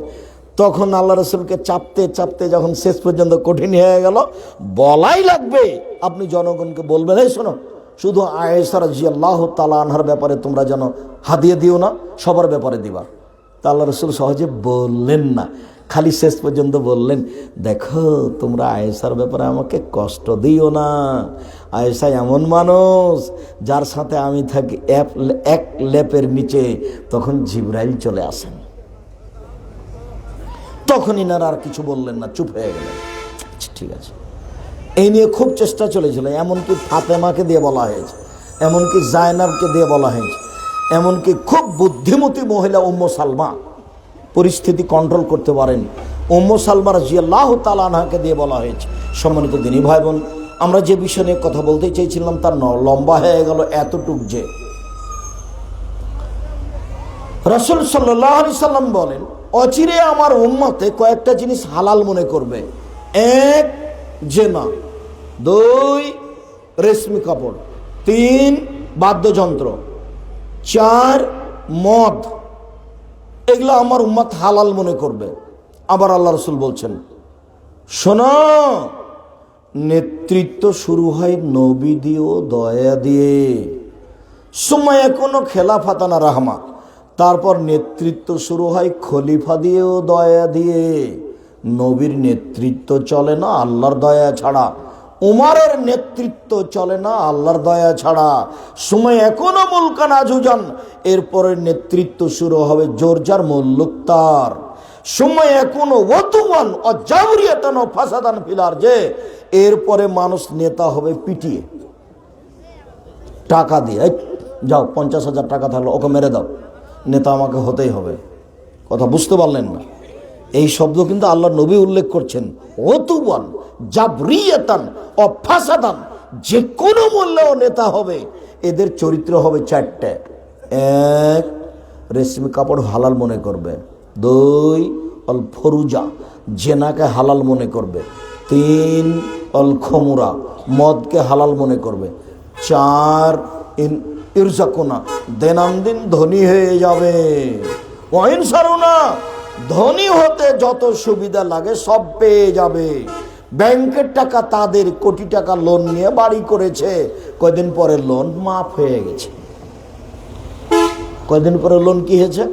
তখন আল্লাহ রসুলকে চাপতে চাপতে যখন শেষ পর্যন্ত কঠিন হয়ে গেল, বলাই লাগবে, আপনি জনগণকে বলবেন, এই শোনো, শুধু আয়েশা রাদিয়াল্লাহু তাআলা আনহার ব্যাপারে তোমরা যেন হাদিয়া দিও না, সবার ব্যাপারে দিবা। তা আল্লাহ রসুল সহজে বললেন না, খালি শেষ পর্যন্ত বললেন, দেখো তোমরা আয়েশার ব্যাপারে আমাকে কষ্ট দিও না। আয়েশা এমন মানুষ যার সাথে আমি থাকি এক লেপের নিচে। তখন জিবরাইল চলে আসেন। তখন ইনারা আর কিছু বললেন না, চুপ হয়ে গেলেন। ঠিক আছে। এই নিয়ে খুব চেষ্টা চলেছিল, এমনকি ফাতেমাকে দিয়ে বলা হয়েছে, এমনকি জায়নাবকে দিয়ে বলা হয়েছে, এমনকি খুব বুদ্ধিমতী মহিলা উম্মু সালমা পরিস্থিতি কন্ট্রোল করতে পারেন, উম্মু সালমা রাদিয়াল্লাহু তাআলা আনহাকে দিয়ে বলা হয়েছে। সম্মানিত দিনী ভাই বোন, আমরা যে বিষয় নিয়ে কথা বলতে চেয়েছিলাম তার লম্বা হয়ে গেল এতটুক যে রাসূল সাল্লাল্লাহু আলাইহি সাল্লাম বলেন, অচিরে আমার উম্মতে কয়েকটা জিনিস হালাল মনে করবে। 1 জেনা, 2 রেশমি কাপড়, 3 বাদ্যযন্ত্র, 4 মদ, এগুলো আমার উম্মত হালাল মনে করবে। আবার আল্লাহ রসুল বলছেন, শোনো, নেতৃত্ব শুরু হয় নবী দিয়ে ও দয়া দিয়ে, সময় কোনো খেলাফাতানা রাহমা, তারপর নেতৃত্ব শুরু হয় খলিফা দিয়ে ও দয়া দিয়ে। নবীর নেতৃত্ব চলে না আল্লাহর দয়া ছাড়া, উমারের নেতৃত্ব চলে না আল্লাহর দয়া ছাড়া। সময় এখনো মুলকান আজুজান, এরপরে নেতৃত্ব শুরু হবে জোরজার মুল্লুকতার। সময় এখনো ওয়াতুয়ান অজাবরিয়াতান ও ফাসাদান ফিলার, যে এরপরে মানুষ নেতা হবে পিটিয়ে, টাকা দিয়ে। যাও 50,000 টাকা থাকলো, ওকে মেরে দাও, নেতা আমাকে হতেই হবে। কথা বুঝতে পারলেন না? এই শব্দ কিন্তু আল্লাহ নবী উল্লেখ করছেন। ওয়াতুয়ান জাবরিয়াতান ও ফাসাদান, যে কোনো মূল্যেও নেতা হবে। এদের চরিত্র হবে 4টে। 1, রেশমি কাপড় হালাল মনে করবে। 2, অল ফরুজা, জেনাকে হালাল মনে করবে। 3, অল খমুরা, মদকে হালাল মনে করবে। 4, ইরজাকুনা, দিনামদিন ধনী হয়ে যাবে। ওয়াইন সারুনা, ধনী হতে যত সুবিধা লাগে সব পেয়ে যাবে। ব্যাংকের টাকা তাদের, কোটি টাকা লোন নিয়ে বাড়ি করেছে, কয়দিন পরে লোন মাফ হয়ে গেছে। কয়দিন পরে লোন কি হয়েছে?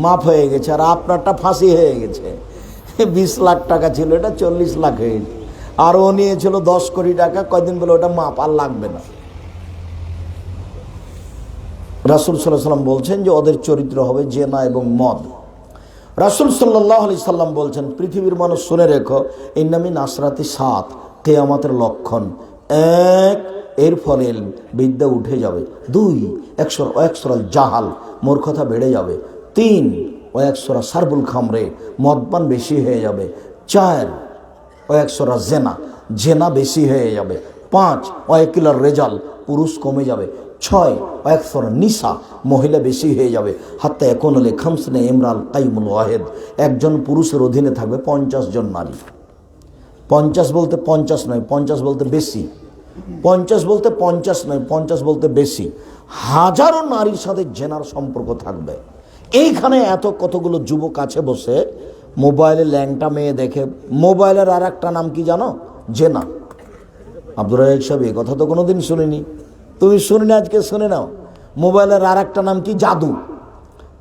মাফ হয়ে গেছে। আর আপনারটা ফাঁসি হয়ে গেছে। 20 লাখ টাকা ছিল, এটা 40 লাখ হয়ে গেছে। আর ও নিয়েছিল 10 কোটি টাকা, কয়দিন বলে ওটা মাপ আর লাগবে না। রাসূল সাল্লাল্লাহু আলাইহি সাল্লাম বলছেন যে ওদের চরিত্র হবে জেনা এবং মদ। রাসূল সাল্লাল্লাহু আলাইহি সাল্লাম বলছেন, পৃথিবীর মানুষ শুনে রেখো, ইন্নামি নাসরাতি 7, কিয়ামতের লক্ষণ। 1, এর ফলে বিদ্যা উঠে যাবে। 2, একসরাল জাহাল, মূর্খতা বেড়ে যাবে। 3, একসরা সারবুল খামরে, মদপান বেশি হয়ে যাবে। 4, একসরা জেনা, জেনা বেশি হয়ে যাবে। 5, কিলার রেজাল, পুরুষ কমে যাবে। 6, একসরা নিসা, মহিলা বেশি হয়ে যাবে। হাত্তা এখন হলে খামসনে ইমরাল কাইমুল ওয়াহেদ, একজন পুরুষের অধীনে থাকবে 50 জন নারী। 50 বলতে 50 নয়, 50 বলতে বেশি। 50 বলতে 50 নয়, 50 বলতে বেশি। হাজারো নারীর সাথে জেনার সম্পর্ক থাকবে। এইখানে এত কতগুলো যুবক আছে বসে, মোবাইলে ল্যাংটা মেয়ে দেখে। মোবাইলের আর একটা নাম কি জানো? জেনা। আব্দুর রাজাক সাহেব, এই কথা তো কোনোদিন শুনিনি। তুমি শুনিনি, আজকে শুনে নাও। মোবাইলের আর একটা নাম কি? জাদু।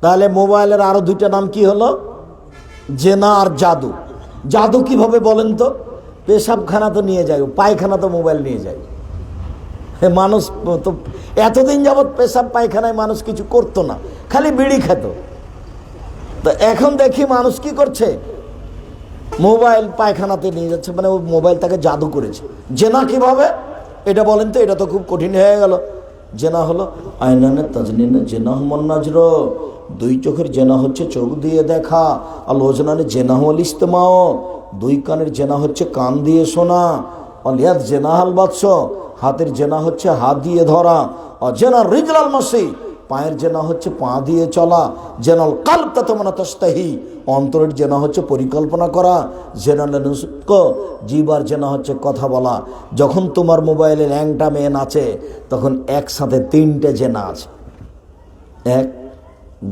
তাহলে মোবাইলের আরো 2টা নাম কি হলো? জেনা আর জাদু। জাদু কিভাবে বলেন তো? পেশাবখানা তো নিয়ে যায়, পায়খানা তো মোবাইল নিয়ে যায়। মানুষ তো এতদিন যাবৎ পেশাব পায়খানায় মানুষ কিছু করতো না, খালি বিড়ি খেত। তো এখন দেখি মানুষ কি করছে, মোবাইল পায়খানাতে নিয়ে যাচ্ছে, মানে ও মোবাইল তাকে জাদু করেছে। জেনা কিভাবে এটা বলেন তো? এটা তো খুব কঠিন হয়ে গেল। জেনা হলো আয়নানে তাজনিনে জেনা হুমন নাজর, 2 চোখের জেনা হচ্ছে চোখ দিয়ে দেখা। আল ওজনানে জেনা হল ইস্তেমাও, 2 কানের জেনা হচ্ছে কান দিয়ে শোনা। অলিয়াদ জেনা হাল বাদশ, হাতের জেনা হচ্ছে হাত দিয়ে ধরা। অজেনা রিজলাল মাসি, পায়ের জেনা হচ্ছে পা দিয়ে চলা। জেনাল কালব তাতমানা তাস্তাহি, অন্তরের জেনা হচ্ছে পরিকল্পনা করা। জেনাল নুসক, জিবার জেনা হচ্ছে কথা বলা। যখন তোমার মোবাইলে ল্যাংটা মেয়ে নাচে, তখন একসাথে 3টে জেনা আছে। 1,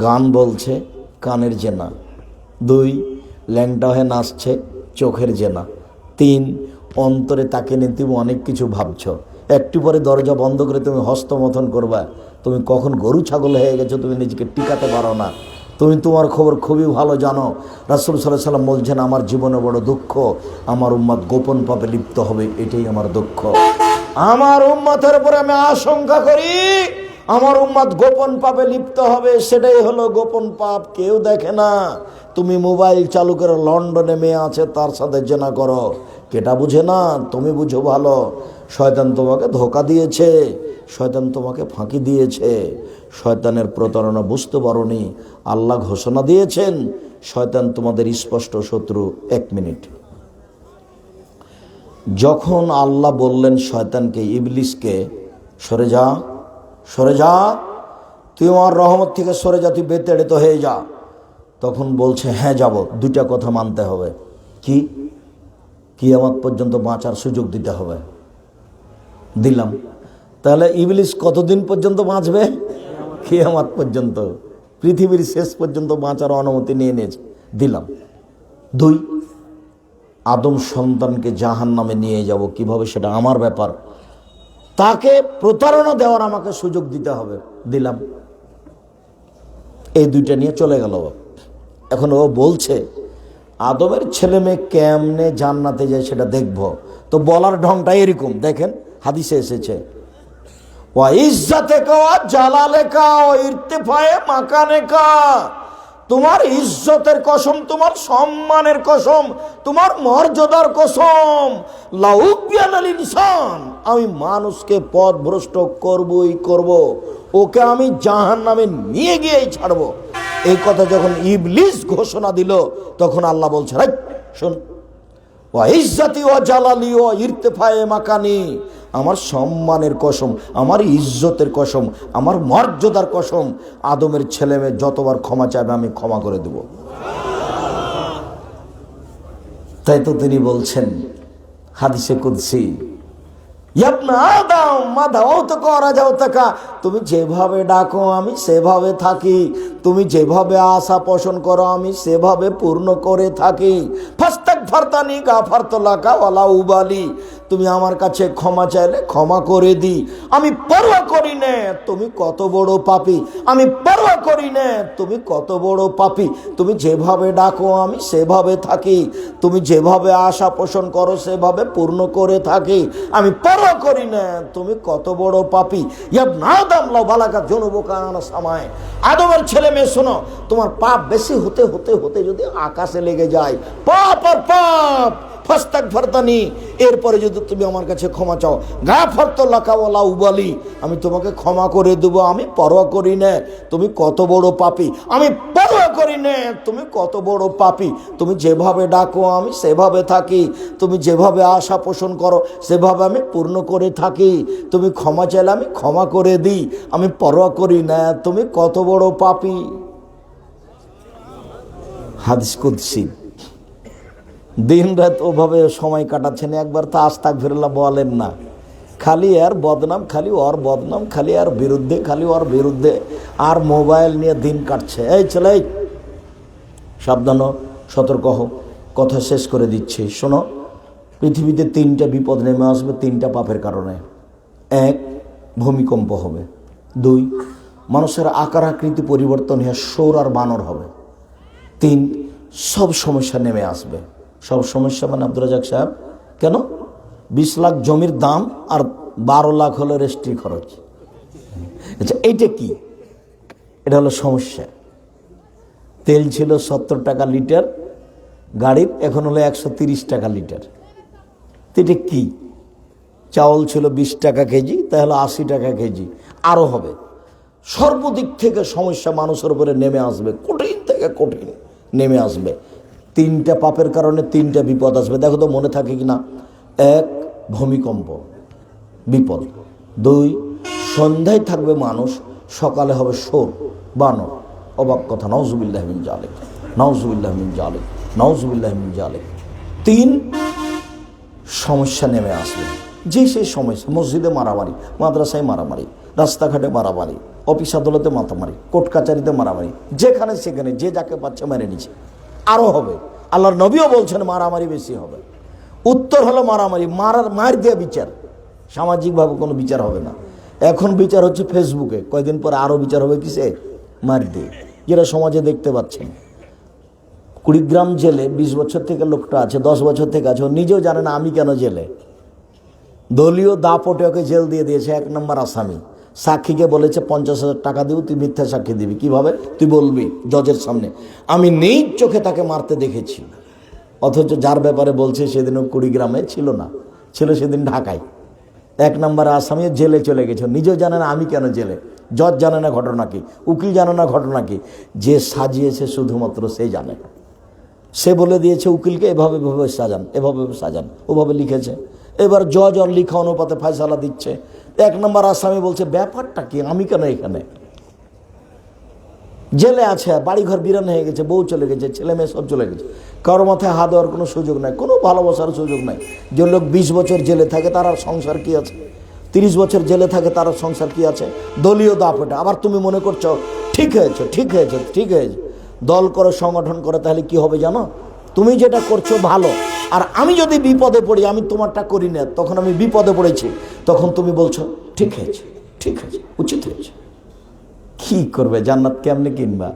গান বলছে, কানের জেনা। 2, ল্যাংটা হয়ে নাচছে, চোখের জেনা। 3, অন্তরে তাকে নিয়ে তুমি অনেক কিছু ভাবছো। একটু পরে দরজা বন্ধ করে তুমি হস্তমথন করবা। তুমি কখন গরু ছাগল হয়ে গেছো তুমি নিজেকে টিকাতে পারো না। তুমি তোমার খবর খুবই ভালো জানো। রাসূল সাল্লাল্লাহু আলাইহি সাল্লাম বলছেন, আমার জীবনে বড় দুঃখ, আমার উম্মত গোপন পাপে লিপ্ত হবে, এটাই আমার দুঃখ। আমার উম্মতের উপরে আমি আশঙ্কা করি, আমার উম্মত গোপন পাপে লিপ্ত হবে, সেটাই হলো গোপন পাপ, কেউ দেখে না। তুমি মোবাইল চালু করে লন্ডনে মেয়ে আছে তার সাথে জেনা করো, কেটা বুঝে না, তুমি বুঝো ভালো। শয়তান তোমাকে ধোকা দিয়েছে, শয়তান তোমাকে ফাঁকি দিয়েছে। শয়তানের প্রতারণা বুঝতে পারোনি, আল্লাহ ঘোষণা দিয়েছেন শয়তান তোমাদের স্পষ্ট শত্রু। 1 মিনিট। যখন আল্লাহ বললেন শয়তানকে, ইবলিসকে, সরে যা, সরে যা, তুই আমার রহমত থেকে সরে যা, তুই বেতেড়ে তো হয়ে যা, তখন বলছে হ্যাঁ যাব। 2টা কথা মানতে হবে। কি? কিয়ামত পর্যন্ত বাঁচার সুযোগ দিতে হবে। দিলাম। তাহলে ইবলিস কতদিন পর্যন্ত বাঁচবে? কিয়ামত পর্যন্ত। পৃথিবীর শেষ পর্যন্ত বাঁচার অনুমতি নিয়ে নিয়েছে, দিলাম। 2, আদম সন্তানকে জাহান্নামে নিয়ে যাব কিভাবে সেটা আমার ব্যাপার, তাকে প্রতারণা দেওয়ার আমাকে সুযোগ দিতে হবে, দিলাম। এই 2টা নিয়ে চলে গেল। এখন ও বলছে আদমের ছেলে মেয়ে কেমনে জান্নাতে যায় সেটা দেখব। তো বলার ঢংটা এরকম, দেখেন হাদিসে এসেছে, ওয়া ইজ্জাতেকা ওয়া জালালেকা ওয়া ইরতিফায়ে মাকানেকা, তোমার ইজ্জতের কসম, তোমার সম্মানের কসম, তোমার মর্যাদার কসম, লাউবিয়ানাল ইনসান, আমি মানুষকে পথভ্রষ্ট করবই করব, ওকে আমি জাহান্নামে নিয়ে গিয়েই ছাড়ব। এই কথা যখন ইবলিস ঘোষণা দিল তখন আল্লাহ বলছে, রাইট শোন, ওয়া ইজ্জতি ওয়া জালালি ওয়া ইরতিফায়ে মাকানি, আমার সম্মানের কসম, আমার ইজ্জতের কসম, আমার মর্যাদার কসম, আদমের ছেলে মেয়ে যতবার ক্ষমা চাইবে আমি ক্ষমা করে দেব। তাই তো তিনি বলছেন হাদিসে কুদসি, ইবনে আদম মা দাওতুকা ওয়া রাজাউতুকা, তুমি যেভাবে ডাকো আমি সেভাবে থাকি, তুমি যেভাবে আশা পোষণ করো আমি সেভাবে পূর্ণ করে থাকি। ফাস্তাগফারতানি গাফারতু লাকা ওয়ালা উবালি, তুমি আমার কাছে ক্ষমা চাইলে ক্ষমা করে দিই, আমি পরোয়া করি না তুমি কত বড় পাপী, আমি পরোয়া করি না তুমি কত বড় পাপী, তুমি যেভাবে ডাকো আমি সেভাবে থাকি, তুমি যেভাবে আশা পোষণ করো সেভাবে পূর্ণ করে থাকি, আমি পরোয়া করি না তুমি কত বড় পাপী। ইবনে আদম লাউ বালাগা যুনুবুকা আনা সামায়, আদমের ছেলে মেয়ে শোনো, তোমার পাপ বেশি হতে হতে হতে যদি আকাশে লেগে যায়, পাপ আর পাপ, ফাস্তাগফারতানি, এরপরে যদি তুমি আমার কাছে ক্ষমা চাও, গাফারতু লাকা ওয়ালা উবালি, আমি তোমাকে ক্ষমা করে দেবো, আমি পরোয়া করি না তুমি কত বড় পাপী, আমি পরোয়া করি না তুমি কত বড় পাপী, তুমি যেভাবে ডাকো আমি সেভাবে থাকি, তুমি যেভাবে আশা পোষণ করো সেভাবে আমি পূর্ণ করে থাকি, তুমি ক্ষমা চাইলে আমি ক্ষমা করে দিই, আমি পরোয়া করি না তুমি কত বড় পাপী। হাদিস কুদসি। দিন রাত ওভাবে সময় কাটাচ্ছেন, একবার তো আস্তাগফিরুল্লাহ বলেন না, খালি আর বদনাম, খালি ওর বদনাম, খালি আর বিরুদ্ধে, খালি ওর বিরুদ্ধে, আর মোবাইল নিয়ে দিন কাটছে। এই ছেলে সাবধান, সতর্ক হও, কথা শেষ করে দিচ্ছি শোনো, পৃথিবীতে 3টা বিপদ নেমে আসবে 3টা পাপের কারণে। 1, ভূমিকম্প হবে। 2, মানুষের আকার আকৃতি পরিবর্তন হয়ে সৌর আর বানর হবে। 3, সব সমস্যা নেমে আসবে। সব সমস্যা মানে আব্দুর রাজ্জাক সাহেব কেন? 20 লাখ জমির দাম আর 12 লাখ হলো রেজিস্ট্রি খরচ। আচ্ছা এইটা কি? এটা হলো সমস্যা। তেল ছিল 70 টাকা লিটার গাড়ির, এখন হলো 130 টাকা লিটার। এটা কি? চাউল ছিল 20 টাকা কেজি, তাহলে 80 টাকা কেজি, আরও হবে। সর্বদিক থেকে সমস্যা মানুষের উপরে নেমে আসবে, কঠিন থেকে কঠিন নেমে আসবে। 3টা পাপের কারণে 3টা বিপদ আসবে, দেখো তো মনে থাকে কিনা। 1, ভূমিকম্প বিপদ। 2, সন্ধ্যায় থাকবে মানুষ, সকালে হবে সোর বানর। অবাক কথা, নাউজুবিল্লাহ মিন জালিক, নাউজুবিল্লাহ মিন জালিক, নাউজুবিল্লাহ মিন জালিক। 3, সমস্যা নেমে আসবে। যে সেই সমস্যা, মসজিদে মারামারি, মাদ্রাসায় মারামারি, রাস্তাঘাটে মারামারি, অফিস আদালতে মারামারি, কোর্ট কাচারিতে মারামারি, যেখানে সেখানে যে যাকে পাচ্ছে মেরে নিচ্ছে। আরও হবে, আল্লাহর নবীও বলছেন মারামারি বেশি হবে। উত্তর হলো মারামারি, মার দিয়ে বিচার, সামাজিকভাবে কোনো বিচার হবে না। এখন বিচার হচ্ছে ফেসবুকে, কয়েকদিন পরে আরও বিচার হবে কিসে? মার দিয়ে, যেটা সমাজে দেখতে পাচ্ছেন। কুড়িগ্রাম জেলে 20 বছর থেকে লোকটা আছে, 10 বছর থেকে আছে, ও নিজেও জানে না আমি কেন জেলে। দলীয় দাপটে ওকে জেল দিয়ে দিয়েছে, 1 নম্বর আসামি। সাক্ষীকে বলেছে 50,000 টাকা দিব, তুই মিথ্যা সাক্ষী দিবি। কিভাবে? তুই বলবি জজের সামনে আমি নিজ চোখে তাকে মারতে দেখেছি। অথচ যার ব্যাপারে বলছে সেদিনও কুড়িগ্রামে ছিল না, ছিল সেদিন ঢাকায়। 1 নম্বর আসামি জেলে চলে গেছে, নিজেও জানে না আমি কেন জেলে। জজ জানে না ঘটনা কি, উকিল জানে না ঘটনা কি, যে সাজিয়েছে শুধুমাত্র সে জানে। সে বলে দিয়েছে উকিলকে এভাবে এভাবে সাজান, এভাবে সাজান, ওভাবে লিখেছে। এবার জজ আর লিখা অনুপাতে ফয়সালা দিচ্ছে। 1 নম্বর আসামি বলছে ব্যাপারটা কি, আমি কেন এখানে? জেলে আছে, বাড়িঘর বিরান হয়ে গেছে, বউ চলে গেছে, ছেলে মেয়ে সব চলে গেছে, কারো মাথায় হাত দেওয়ার কোনো সুযোগ নাই, কোনো ভালোবাসার সুযোগ নাই। যে লোক 20 বছর জেলে থাকে তার আর সংসার কি আছে? 30 বছর জেলে থাকে তার সংসার কি আছে? দলীয় দাপটে। আবার তুমি মনে করছো ঠিক হয়েছে, ঠিক হয়েছে, ঠিক হয়েছে। দল করো, সংগঠন করো, তাহলে কি হবে জানো? তুমি যেটা করছো ভালো, আর আমি যদি বিপদে পড়ি, আমি তোমারটা করি না, তখন আমি বিপদে পড়েছি, তখন তুমি বলছো ঠিক হয়েছে, ঠিক হয়েছে, উচিত হয়েছে। কি করবে? জান্নাত কেমনে কিনবা?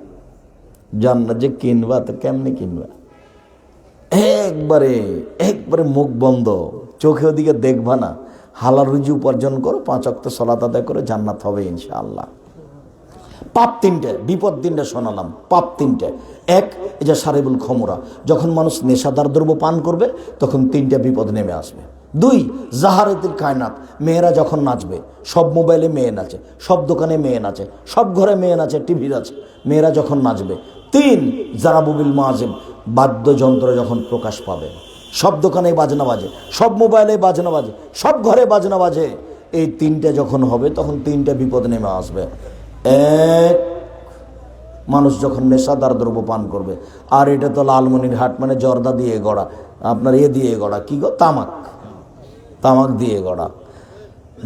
জান্নাত যে কিনবা, তো কেমনে কিনবা? একবারে একবারে মুখ বন্ধ, চোখে ওদিকে দেখবা না, হালাল রুজি উপার্জন করো, 5 ওয়াক্ত সালাত আদায় করে জান্নাত হবে ইনশাআল্লাহ। পাপ 3টে, বিপদ 3টে শোনালাম, পাপ 3টে। এক, এই যে সারিবুল খমরা, যখন মানুষ নেশাদার দ্রব্য পান করবে তখন 3টে বিপদ নেমে আসবে। 2, জাহারাতুল কায়নাত, মেয়েরা যখন নাচবে, সব মোবাইলে মেয়ে নাচে, সব দোকানে মেয়ে নাচে, সব ঘরে মেয়ে নাচে, টিভি আছে, মেয়েরা যখন নাচবে। 3, জারাবুবিল মাজেব, বাদ্যযন্ত্র যখন প্রকাশ পাবে, সব দোকানে বাজনা বাজে, সব মোবাইলে বাজনা বাজে, সব ঘরে বাজনা বাজে, এই 3টে যখন হবে তখন 3টে বিপদ নেমে আসবে। এক, মানুষ যখন নেশাদার দ্রব্য পান করবে, আর এটা তো লালমনিরহাট মানে জর্দা দিয়ে গড়া, আপনার দিয়ে গড়া, কি গো, তামাক, তামাক দিয়ে গড়া।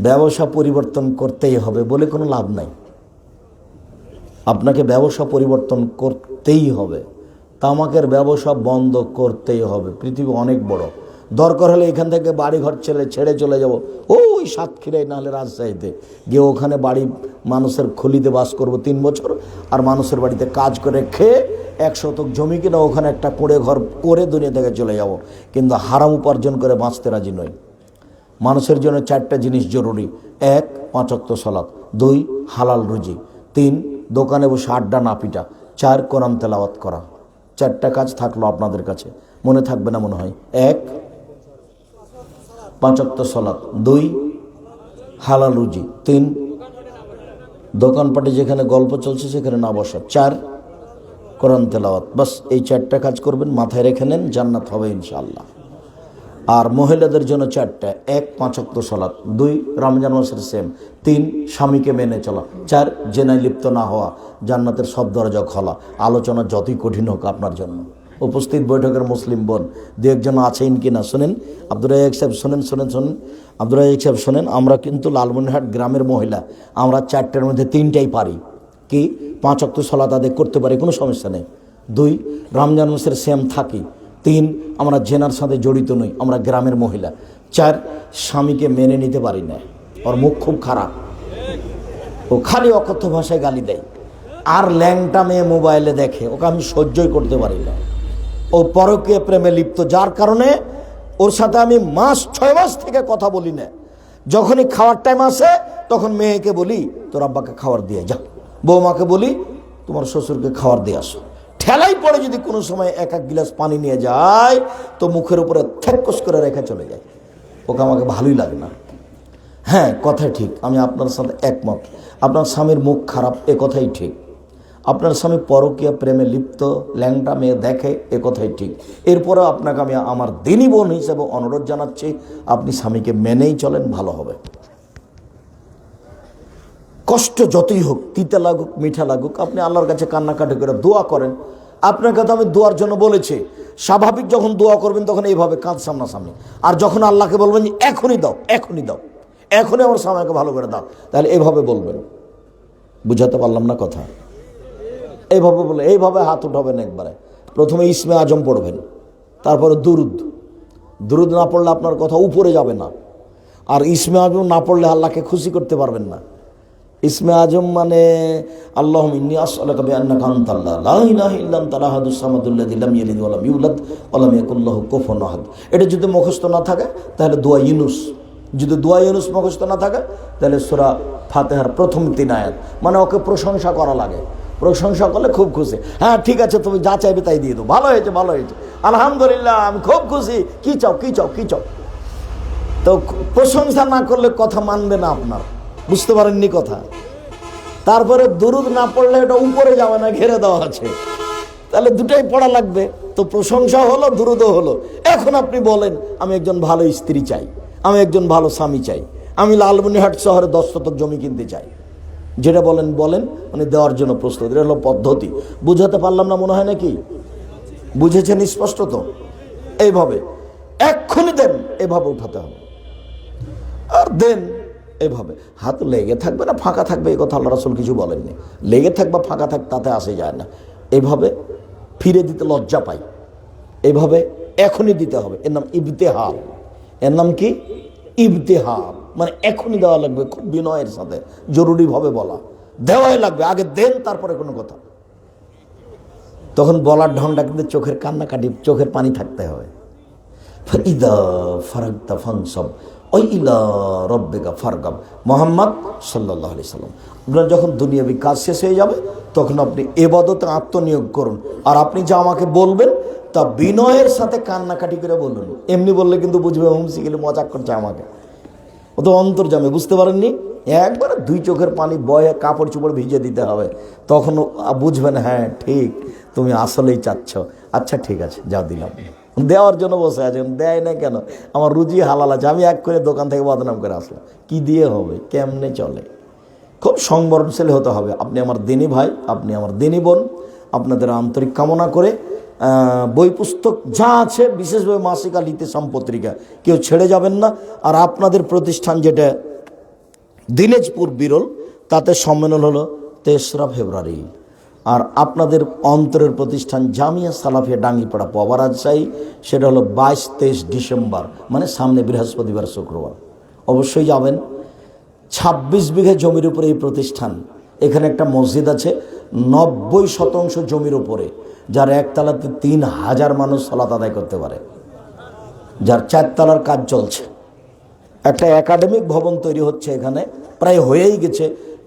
ব্যবসা পরিবর্তন করতেই হবে বলে কোনো লাভ নাই। আপনাকে ব্যবসা পরিবর্তন করতেই হবে, তামাকের ব্যবসা বন্ধ করতেই হবে। পৃথিবী অনেক বড়, দরকার হলে এখান থেকে বাড়িঘর ছেড়ে চলে যাব ওই সাতক্ষীরায়, নাহলে রাজশাহীতে গিয়ে ওখানে বাড়ি মানুষের খুলিতে বাস করব 3 বছর, আর মানুষের বাড়িতে কাজ করে খেয়ে 1 শতক জমি কিনা ওখানে একটা কুঁড়ে ঘর করে দুনিয়া থেকে চলে যাব, কিন্তু হারাম উপার্জন করে বাঁচতে রাজি নই। মানুষের জন্য 4টা জিনিস জরুরি। 1, 5 ওয়াক্ত সালাত। 2, হালাল রুজি। 3, দোকানে বসে আড্ডা না পিটা। 4, কোরআন তেলাওয়াত করা। 4টা কাজ থাকলো আপনাদের কাছে, মনে থাকবে না মনে হয়। 1, 5 ওয়াক্ত সালাত। 2, হালাল রুজি। 3, দোকানপাটে যেখানে গল্প চলছে সেখানে না বসা। 4, কোরআন তেলাওয়াত। বাস এই 4টা কাজ করবেন, মাথায় রেখে নেন, জান্নাত হবে ইনশাআল্লাহ। আর মহিলাদের জন্য 4টা। 1, 5 ওয়াক্ত সালাত। 2, রমজান মাসের সেম। 3, স্বামীকে মেনে চলা। 4, জেনায় লিপ্ত না হওয়া। জান্নাতের সব দরজা খোলা, আলোচনা যতই কঠিন হোক আপনার জন্য। উপস্থিত বৈঠকের মুসলিম বোন 2-1 আছেন কিনা শোনেন। আব্দুর রাজ্জাক সাহেব শোনেন, আব্দুর রাজ্জাক সাহেব শোনেন। আমরা কিন্তু লালমনিরহাট গ্রামের মহিলা, আমরা 4টার মধ্যে 3টাই পারি। কি? 5 ওয়াক্ত সালাত আদায় করতে পারি, কোনো সমস্যা নেই। 2, রমজান মাসের সেম থাকি। 3, আমরা জেনার সাথে জড়িত নই, আমরা গ্রামের মহিলা। 4, স্বামীকে মেনে নিতে পারি না, ওর মুখ খুব খারাপ, ও খালি অকথ্য ভাষায় গালি দেয়, আর ল্যাংটা মেয়ে মোবাইলে দেখে, ওকে আমি সহ্যই করতে পারি না। ও পরকীয় প্রেমে লিপ্ত, যার কারণে ওর সাথে আমি 6 মাস থেকে কথা বলি না। যখনই খাওয়ার টাইম আসে তখন মেয়েকে বলি তোর আব্বাকে খাবার দিয়ে যা, বৌমাকে বলি তোমার শ্বশুরকে খাবার দিয়ে আসো। ঠেলাই পড়ে যদি কোনো সময় 1 গিলাস পানি নিয়ে যায় তো মুখের উপরে থেক্কস করে রেখে চলে যায়, ওকে আমাকে ভালোই লাগে না। হ্যাঁ, কথা ঠিক, আমি আপনার সাথে একমত। আপনার স্বামীর মুখ খারাপ, এ কথাই ঠিক। আপনার স্বামী পরকীয়া প্রেমে লিপ্ত, ল্যাংটা মেয়ে দেখে, এ কথাই ঠিক। এরপরেও আপনাকে আমি আমার দিনী বোন হিসেবে অনুরোধ জানাচ্ছি, আপনি স্বামীকে মেনেই চলেন, ভালো হবে। কষ্ট যতই হোক, তিতা লাগুক মিঠা লাগুক, আপনি আল্লাহর কাছে কান্নাকাটি করে দোয়া করেন। আপনার কথা আমি দোয়ার জন্য বলেছি, স্বাভাবিক যখন দোয়া করবেন তখন এইভাবে কাঁধ সামনাসামনি, আর যখন আল্লাহকে বলবেন যে এখনই দাও, এখনই দাও, এখনই আমার স্বামীকে ভালো করে দাও, তাহলে এইভাবে বলবেন। বুঝাতে পারলাম না কথা? এইভাবে বলে, এইভাবে হাত উঠাবেন একবারে। প্রথমে ইসমে আজম পড়বেন, তারপরে দুরুদ না পড়লে আপনার কথা উপরে যাবে না, আর ইসমে আজম না পড়লে আল্লাহকে খুশি করতে পারবেন না। ইসমে আজম মানে আল্লাহুম্মা ইন্নী আসআলুকা বিআন্নাকা আনতাল্লাহ লা ইলাহা ইল্লা আনতাল আহাদুস সামাদুল্লাযী লাম ইয়ালিদ ওয়া লাম ইউলাদ ওয়া লাম ইয়াকুল লাহু কুফুওয়ান আহাদ। এটা যদি মুখস্থ না থাকে তাহলে দোয়া ইউনুস, যদি দোয়া ইউনুস মুখস্থ না থাকে তাহলে সূরা ফাতিহার প্রথম 3 আয়াত। মানে ওকে প্রশংসা করা লাগে, প্রশংসা করলে খুব খুশি। হ্যাঁ ঠিক আছে, তুমি যা চাইবে তাই দিয়ে দাও, ভালো হয়েছে, ভালো হয়েছে, আলহামদুলিল্লাহ, আমি খুব খুশি, কি চাও, কি চাও, কি চাও। তো প্রশংসা না করলে কথা মানবে না আপনার, বুঝতে পারেননি কথা। তারপরে দুরুদ না পড়লে এটা উপরে যাবে না, ঘেরে দেওয়া আছে, তাহলে দুটাই পড়া লাগবে। তো প্রশংসা হলো, দুরুদও হলো। এখন আপনি বলেন আমি একজন ভালো স্ত্রী চাই, আমি একজন ভালো স্বামী চাই, আমি লালমনিরহাট শহরে 10 শতক জমি কিনতে চাই, যেটা বলেন মানে দেওয়ার জন্য প্রস্তুত। এটা হলো পদ্ধতি। বুঝাতে পারলাম না মনে হয় নাকি? বুঝেছেন স্পষ্ট তো? এইভাবে এক্ষুনি দেন, এভাবে উঠাতে হবে। আর দেন, এভাবে হাত লেগে থাকবে না ফাঁকা থাকবে এই কথা আল্লাহ রাসূল কিছু বলেননি। লেগে থাকবে ফাঁকা থাক তাতে আসে যায় না। এভাবে ফিরে দিতে লজ্জা পাই, এভাবে এখনই দিতে হবে। এর নাম ইবতেহাল। এর নাম কি? ইবতেহাল, মানে এখনই দেওয়া লাগবে, খুব বিনয়ের সাথে জরুরিভাবে বলা, দেওয়াই লাগবে, আগে দেন তারপরে কোনো কথা। তখন বলার ঢংটা কিন্তু চোখের কান্নাকাটি, চোখের পানি থাকতে হবে। ফাইদা ফারাগতা ফানসাব ওই ইলা রব্বিকা ফারগাব। মুহাম্মদ সাল্লাল্লাহু আলাইহি সাল্লাম, আপনার যখন দুনিয়াবি কাজ শেষ হয়ে যাবে তখন আপনি ইবাদতে আত্মনিয়োগ করুন। আর আপনি যা আমাকে বলবেন তা বিনয়ের সাথে কান্নাকাটি করে বলুন। এমনি বললে কিন্তু বুঝবে হুমসি গেলে মজাক করছে আমাকে, ও তো অন্তর্জামে, বুঝতে পারেননি? একবারে দুই চোখের পানি বয়ে কাপড় চোপড় ভিজে দিতে হবে, তখন বুঝবেন হ্যাঁ ঠিক তুমি আসলেই চাচ্ছ। আচ্ছা ঠিক আছে, যা দিলাম। দেওয়ার জন্য বসে আছেন, দেয় না কেন? আমার রুজি হালাল আছে, আমি এক করে দোকান থেকে বদনাম করে আসলাম, কি দিয়ে হবে, কেমনে চলে? খুব সংবরণশীল হতে হবে। আপনি আমার দিনী ভাই, আপনি আমার দিনী বোন, আপনাদের আন্তরিক কামনা করে বই পুস্তক যা আছে, বিশেষভাবে মাসিক আল ইতিসাম পত্রিকা কেউ ছেড়ে যাবেন না। আর আপনাদের প্রতিষ্ঠান যেটা দিনাজপুর বিরল, তাতে সম্মেলন হলো 3রা ফেব্রুয়ারি। আর আপনাদের অন্তরের প্রতিষ্ঠান জামিয়া সালাফিয়া ডাঙ্গিপাড়া পাওয়া রাজশাহী, সেটা হলো 22-23 ডিসেম্বর, মানে সামনে বৃহস্পতিবার শুক্রবার। অবশ্যই যাবেন। 26 বিঘা জমির উপরে এই প্রতিষ্ঠান। এখানে একটা মসজিদ আছে 90% জমির উপরে, যার একতলাতে 3000 মানুষ সালাত আদায় করতে পারে, যার 4 তলার কাজ চলছে। একটা একাডেমিক ভবন তৈরি হচ্ছে এখানে, প্রায় হয়েই গেছে।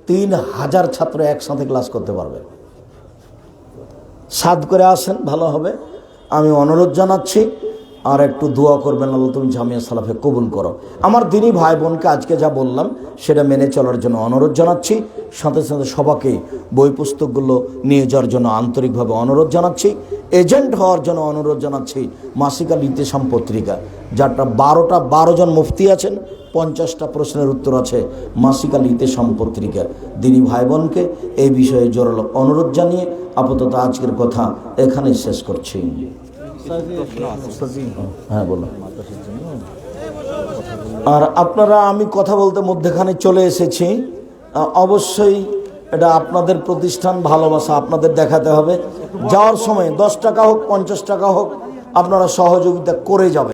3000 ছাত্র একসাথে ক্লাস করতে পারবে। সাদ করে আসেন, ভালো হবে। আমি অনুরোধ জানাচ্ছি, আর একটু দোয়া করবেন, আল্লাহ তুমি জামিয়া সালাফে কবুল করো। আমার দিনী ভাই বোনকে আজকে যা বললাম সেটা মেনে চলার জন্য অনুরোধ জানাচ্ছি। সাথে সাথে সবাইকে বই পুস্তকগুলো নিয়ে যাওয়ার জন্য আন্তরিকভাবে অনুরোধ জানাচ্ছি। এজেন্ট হওয়ার জন্য অনুরোধ জানাচ্ছি। মাসিক আল ইতিসাম পত্রিকা, যারটা 12 জন মুফতি আছেন, 50টা প্রশ্নের উত্তর আছে। মাসিক আল ইতিসাম পত্রিকা দিনী ভাই বোনকে এই বিষয়ে জোরালো অনুরোধ জানিয়ে আপাতত আজকের কথা এখানেই শেষ করছি। হ্যাঁ বলো। আর আপনারা, আমি কথা বলতে মধ্যখানে চলে এসেছি, অবশ্যই এটা আপনাদের প্রতিষ্ঠান, ভালোবাসা আপনাদের দেখাতে হবে। যাওয়ার সময় 10 টাকা হোক 50 টাকা হোক আপনারা সহযোগিতা করে যাবেন।